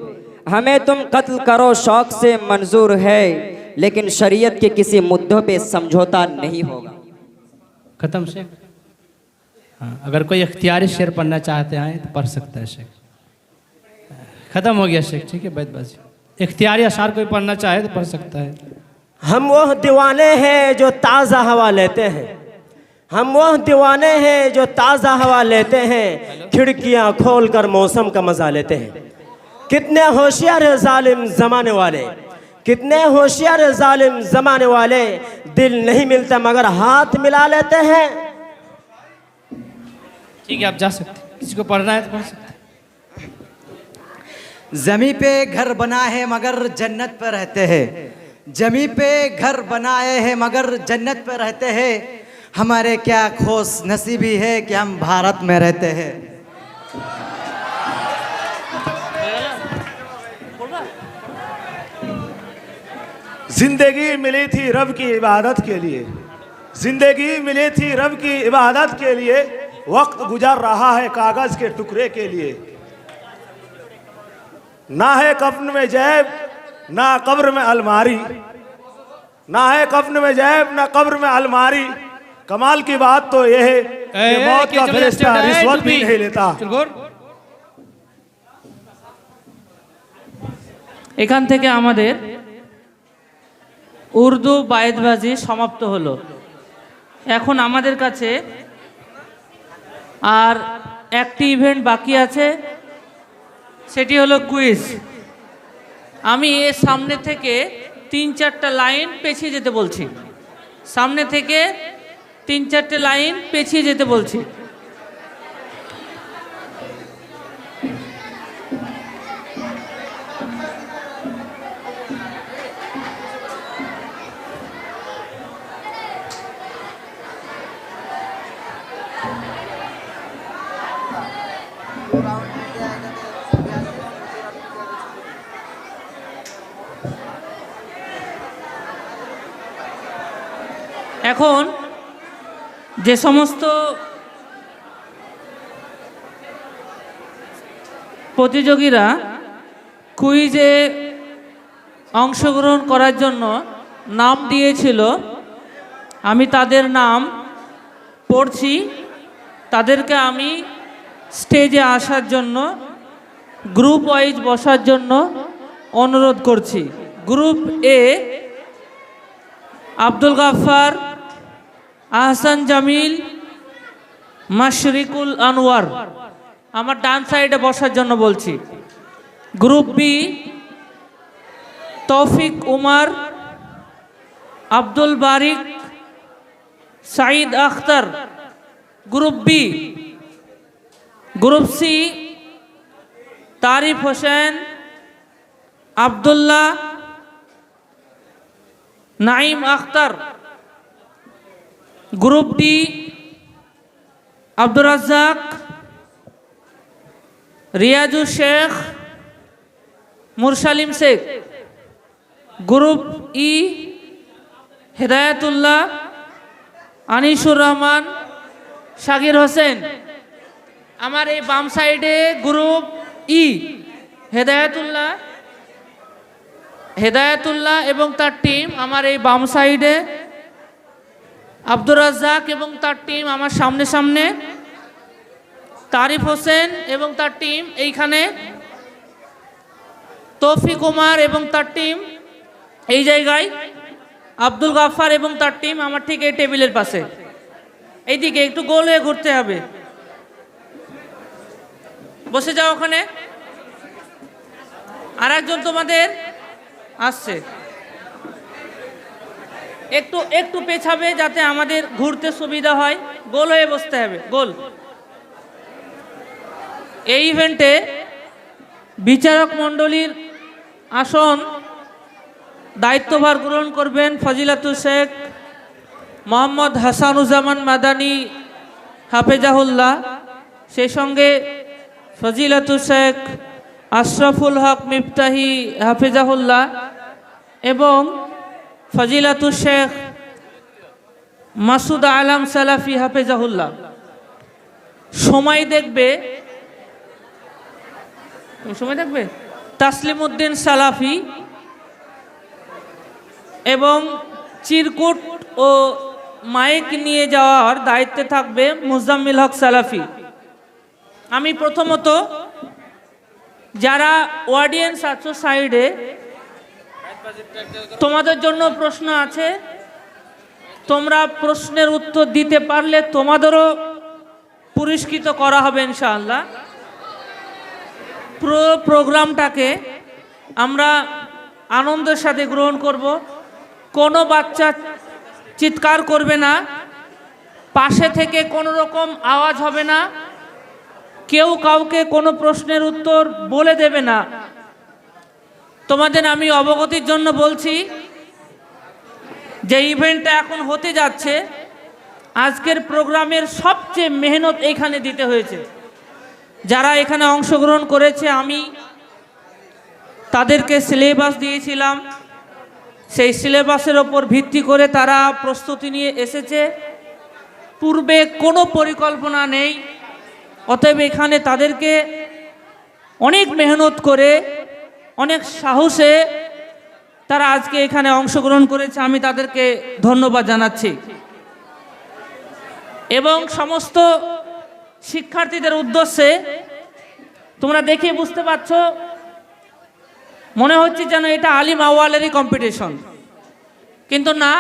A: हमें तुम कत्ल करो शौक से मंजूर है, लेकिन शरीयत के किसी मुद्दों पे समझौता नहीं होगा।
E: खत्म शेख। हाँ, अगर कोई इख्तियारी शेर पढ़ना चाहते हैं तो पढ़ सकता है शेख। खत्म हो गया शेख, ठीक है बैतबाजी। इख्तियारी अशार कोई पढ़ना चाहे तो पढ़ सकता है।
S: हम वह दीवाने हैं जो ताज़ा हवा लेते हैं, हम वह दीवाने हैं जो ताज़ा हवा लेते हैं, खिड़कियां खोलकर मौसम का मज़ा लेते हैं। कितने होशियार है जालिम ज़माने वाले, कितने होशियार है जालिम ज़माने वाले, दिल नहीं मिलता मगर हाथ मिला लेते हैं।
E: ठीक है, आप जा सकते, किसी को पढ़ना है तो पढ़ सकते।
I: जमी पे घर बनाए हैं मगर जन्नत पे रहते हैं, जमी पे घर बनाए हैं मगर जन्नत पे रहते हैं, हमारे क्या खोश नसीबी है कि हम भारत में रहते हैं।
Q: जिंदगी मिली थी रब की इबादत के लिए, जिंदगी मिली थी रब की इबादत के लिए, वक्त गुजर रहा है कागज के टुकड़े के लिए। ना है कफन में जैब ना कब्र में अलमारी, ना है कफन में जैब ना कब्र में अलमारी, कमाल की बात तो यह है कि मौत का फरिश्ता रिश्वत भी नहीं लेता।
E: এখান থেকে আমাদের উর্দু বায়েতবাজি সমাপ্ত হলো। এখন আমাদের কাছে আর একটি ইভেন্ট বাকি আছে, সেটি হলো কুইজ। আমি এর সামনে থেকে 3-4টা লাইন পেছিয়ে যেতে বলছি, সামনে থেকে 3-4টে লাইন পেছিয়ে যেতে বলছি। এখন যে সমস্ত প্রতিযোগীরা কুইজে অংশগ্রহণ করার জন্য নাম দিয়েছিল, আমি তাদের নাম পড়ছি, তাদেরকে আমি স্টেজে আসার জন্য, গ্রুপ ওয়াইজ বসার জন্য অনুরোধ করছি। গ্রুপ এ আব্দুল গাফফার, আহসান জামিল, মাশরিকুল আনোয়ার, আমার ডান সাইডে বসার জন্য বলছি। Group B Toufiq Umar, Abdul Bariq, Saeed Akhtar, group B. Group C Tarif Hossain, Abdullah, Naim Akhtar. Group D Abdur Razzak, Riazul Sheikh, Mursalim Sheikh. Group E Hedayetullah, Anisur Rahman, Shakir Hossain. আমার এই বাম সাইডে গ্রুপ ই হেদায়েতুল্লাহ এবং তার টিম, আমার এই বাম সাইডে আব্দুর রাজ্জাক এবং তার টিম আমার সামনে সামনে, তারিফ হোসেন এবং তার টিম এইখানে, তৌফিক উমার এবং তার টিম এই জায়গায়, আব্দুল গাফফার এবং তার টিম আমার ঠিক এই টেবিলের পাশে। এইদিকে একটু গোল হয়ে ঘুরতে হবে, বসে যাও ওখানে। আর একজন তোমাদের আসছে, একটু একটু পেছাবে যাতে আমাদের ঘুরতে সুবিধা হয়, গোল হয়ে বসতে হবে, গোল। এই ইভেন্টে বিচারক মণ্ডলীর আসন দায়িত্বভার গ্রহণ করবেন ফজিলাতুল শেখ মোহাম্মদ হাসানুজ্জামান মাদানী হাফেজাহুল্লাহ, সেই সঙ্গে ফজিলাতুল শেখ আশরাফুল হক মিফতাহি হাফেজাহুল্লাহ এবং ফজিলাতুল শেখ মাসুদ আলম সালাফি হাফেজাহুল্লাহ। সময় দেখবে তাসলিম উদ্দিন সালাফি এবং চিরকুট ও মাইক নিয়ে যাওয়ার দায়িত্বে থাকবে মুজাম্মিল হক সালাফি। আমি প্রথমত যারা অডিয়েন্স আছো সাইডে, তোমাদের জন্য প্রশ্ন আছে, তোমরা প্রশ্নের উত্তর দিতে পারলে তোমাদেরও পুরস্কৃত করা হবে ইনশাআল্লাহ। পুরো প্রোগ্রামটাকে আমরা আনন্দের সাথে গ্রহণ করব। কোনো বাচ্চা চিৎকার করবে না, পাশে থেকে কোনো রকম আওয়াজ হবে না, কেউ কাউকে কোনো প্রশ্নের উত্তর বলে দেবে না। তোমাদের আমি অবগতির জন্য বলছি যে ইভেন্টটা এখন হতে যাচ্ছে, আজকের প্রোগ্রামের সবচেয়ে মেহনত এখানে দিতে হয়েছে। যারা এখানে অংশগ্রহণ করেছে আমি তাদেরকে সিলেবাস দিয়েছিলাম, সেই সিলেবাসের ওপর ভিত্তি করে তারা প্রস্তুতি নিয়ে এসেছে, পূর্বে কোনো পরিকল্পনা নেই। অতএব এখানে তাদেরকে অনেক মেহনত করে অনেক সাহসে তারা আজকে এখানে অংশগ্রহণ করেছে, আমি তাদেরকে ধন্যবাদ জানাচ্ছি। এবং সমস্ত শিক্ষার্থীদের উদ্দেশ্যে, তোমরা দেখে বুঝতে পারছো মনে হচ্ছে যেন এটা আলিম আওয়ালেরই কম্পিটিশন, কিন্তু না,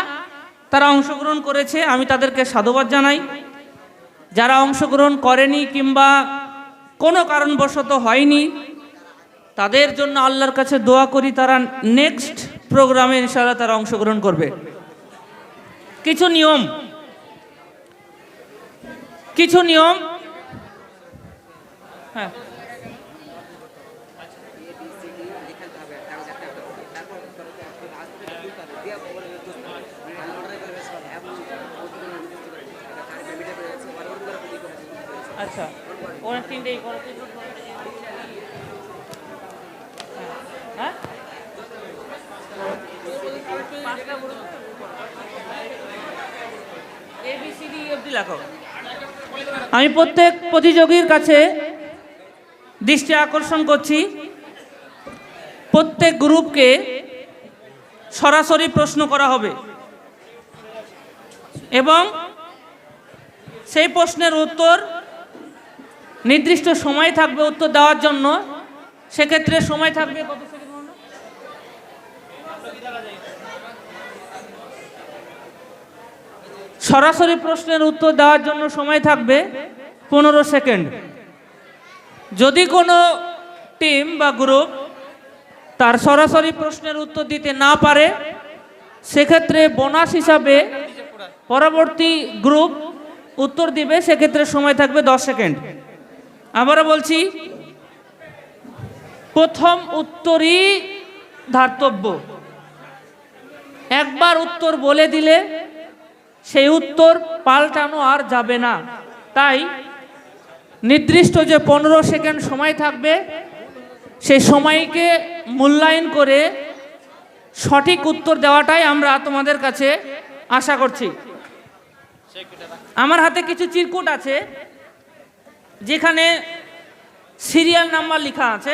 E: তারা অংশগ্রহণ করেছে, আমি তাদেরকে সাধুবাদ জানাই। যারা অংশগ্রহণ করেনি কিংবা কোনো কারণবশত হয়নি, তাদের জন্য আল্লাহর কাছে দোয়া করি তারা নেক্সট প্রোগ্রামে ইনশাআল্লাহ তারা অংশগ্রহণ করবে। কিছু নিয়ম হ্যাঁ, আচ্ছা ওরা তিনটেই করো। হ্যাঁ, আমি প্রত্যেক প্রতিযোগীর কাছে দৃষ্টি আকর্ষণ করছি, প্রত্যেক গ্রুপকে সরাসরি প্রশ্ন করা হবে এবং সেই প্রশ্নের উত্তর নির্দিষ্ট সময় থাকবে উত্তর দেওয়ার জন্য। সেক্ষেত্রে সময় থাকবে কত সেকেন্ড? সরাসরি প্রশ্নের উত্তর দেওয়ার জন্য সময় থাকবে 15 সেকেন্ড। যদি কোনো টিম বা গ্রুপ তার সরাসরি প্রশ্নের উত্তর দিতে না পারে, সেক্ষেত্রে বোনাস হিসাবে পরবর্তী গ্রুপ উত্তর দিবে, সেক্ষেত্রে সময় থাকবে 10 সেকেন্ড। আবারও বলছি, প্রথম উত্তরই ধার্তব্য। একবার উত্তর বলে দিলে সেই উত্তর পাল্টানো আর যাবে না। তাই নির্দিষ্ট যে 15 সেকেন্ড সময় থাকবে, সেই সময়কে মূল্যায়ন করে সঠিক উত্তর দেওয়াটাই আমরা তোমাদের কাছে আশা করছি। আমার হাতে কিছু চিরকুট আছে যেখানে সিরিয়াল নাম্বার লেখা আছে।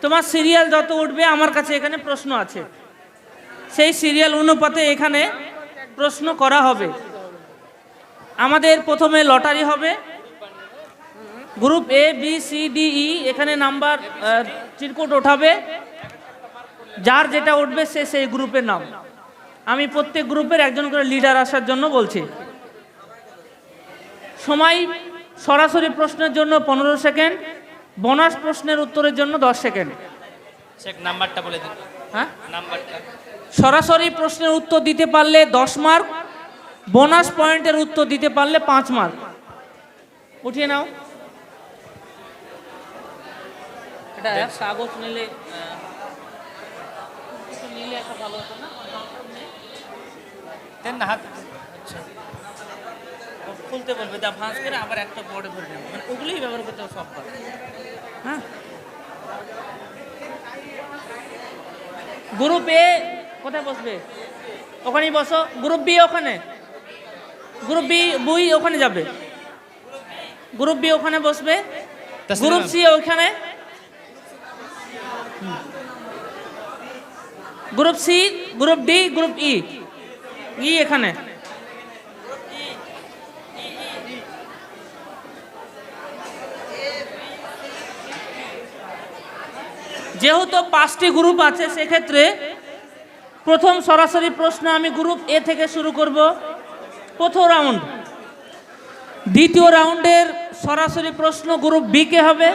E: তোমার সিরিয়াল যত উঠবে আমার কাছে এখানে প্রশ্ন আছে, সেই সিরিয়াল অনুপাতে এখানে প্রশ্ন করা হবে। আমাদের প্রথমে লটারি হবে, group A B C D E, এখানে নাম্বার চিরকুট ওঠাবে, যার যেটা উঠবে সে সেই গ্রুপের নাম। আমি প্রত্যেক গ্রুপের একজন করে লিডার আসার জন্য বলছি। সময় সরাসরি প্রশ্নের জন্য 15 সেকেন্ড, বোনাস প্রশ্নের উত্তরের জন্য 10 সেকেন্ড।
L: নাম্বারটা বলে দিন।
E: হ্যাঁ, নাম্বারটা সরাসরি প্রশ্নের উত্তর দিতে পারলে 10 মার্ক, বোনাস পয়েন্টের উত্তর দিতে পারলে 5 মার্ক। উঠিয়ে নাও এটা। কাগজ নিলে একটা ভালো হতো না? দেন না হাত। আচ্ছা, খুলতে বলবে, দা ভাঁজ করে আবার একটা বোর্ডে ভরে নেবে, মানে ওগুলোই ব্যবহার করতে হবে সব। হ্যাঁ, গ্রুপ এ কোথায় বসবে? ওখানেই বসো। গ্রুপ বি ওখানে, গ্রুপ বি বই ওখানে যাবে, গ্রুপ বি ওখানে বসবে, গ্রুপ সি ওখানে, group C, group D, group E, E এখানে। যেহেতু 5টি গ্রুপ আছে, সেক্ষেত্রে প্রথম সরাসরি প্রশ্ন আমি গ্রুপ এ থেকে শুরু করব, প্রথম রাউন্ড। দ্বিতীয় রাউন্ডের সরাসরি প্রশ্ন গ্রুপ বি কে হবে,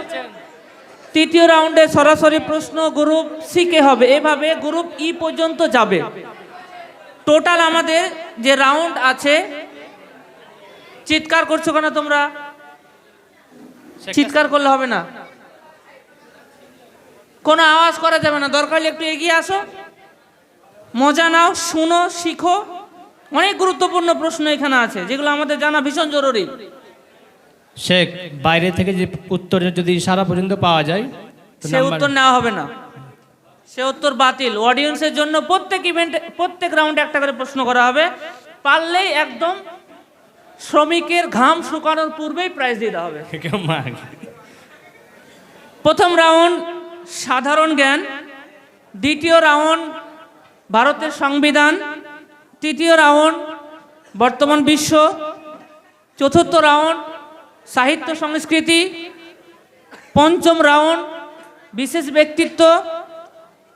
E: তৃতীয় রাউন্ডে সরাসরি প্রশ্ন গ্রুপ সি কে হবে, এভাবে গ্রুপ ই পর্যন্ত যাবে। টোটাল আমাদের যে রাউন্ড আছে, চিৎকার করছো কেন তোমরা? চিৎকার করলে হবে না, কোনো আওয়াজ করা যাবে না। দরকার হলে একটু এগিয়ে আসো, মজা নাও, শুনো, শিখো। অনেক গুরুত্বপূর্ণ প্রশ্ন এখানে আছে যেগুলো আমাদের জানা ভীষণ জরুরি।
L: শেখ, বাইরে থেকে যে উত্তর যদি সারা পর্যন্ত পাওয়া যায়,
E: সে উত্তর নেওয়া হবে না, সে উত্তর বাতিল। অডিয়েন্সের জন্য প্রত্যেক ইভেন্টে, প্রত্যেক রাউন্ডে একটা করে প্রশ্ন করা হবে। পারলেই একদম শ্রমিকের ঘাম শুকানোর পূর্বেই প্রাইজ দিতে হবে। প্রথম রাউন্ড সাধারণ জ্ঞান, দ্বিতীয় রাউন্ড ভারতের সংবিধান, তৃতীয় রাউন্ড বর্তমান বিশ্ব, চতুর্থ রাউন্ড সাহিত্য সংস্কৃতি, পঞ্চম রাউন্ড বিশেষ ব্যক্তিত্ব,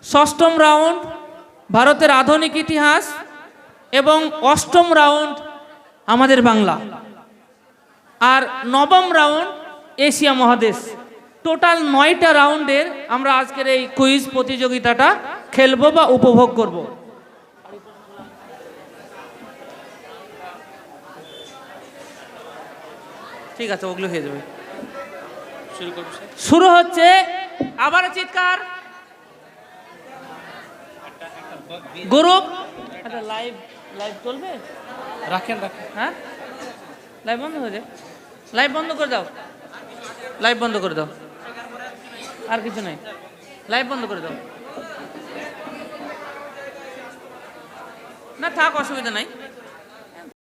E: ষষ্ঠম রাউন্ড ভারতের আধুনিক ইতিহাস এবং অষ্টম রাউন্ড আমাদের বাংলা। আর নবম রাউন্ড এশিয়া মহাদেশ। টোটাল 9টা রাউন্ডের আমরা আজকের এই কুইজ প্রতিযোগিতাটা খেলবো বা উপভোগ করব। ঠিক আছে, ওগুলো হয়ে যাবে। শুরু হচ্ছে, আবার চিৎকার। গ্রুপ লাইভ লাইভ চলবে, রাখেন রাখেন। হ্যাঁ, লাইভ বন্ধ হয়ে যায়, লাইভ বন্ধ করে দাও, লাইভ বন্ধ করে দাও, আর কিছু নাই, লাইভ বন্ধ করে দাও। না থাক, অসুবিধা নাই।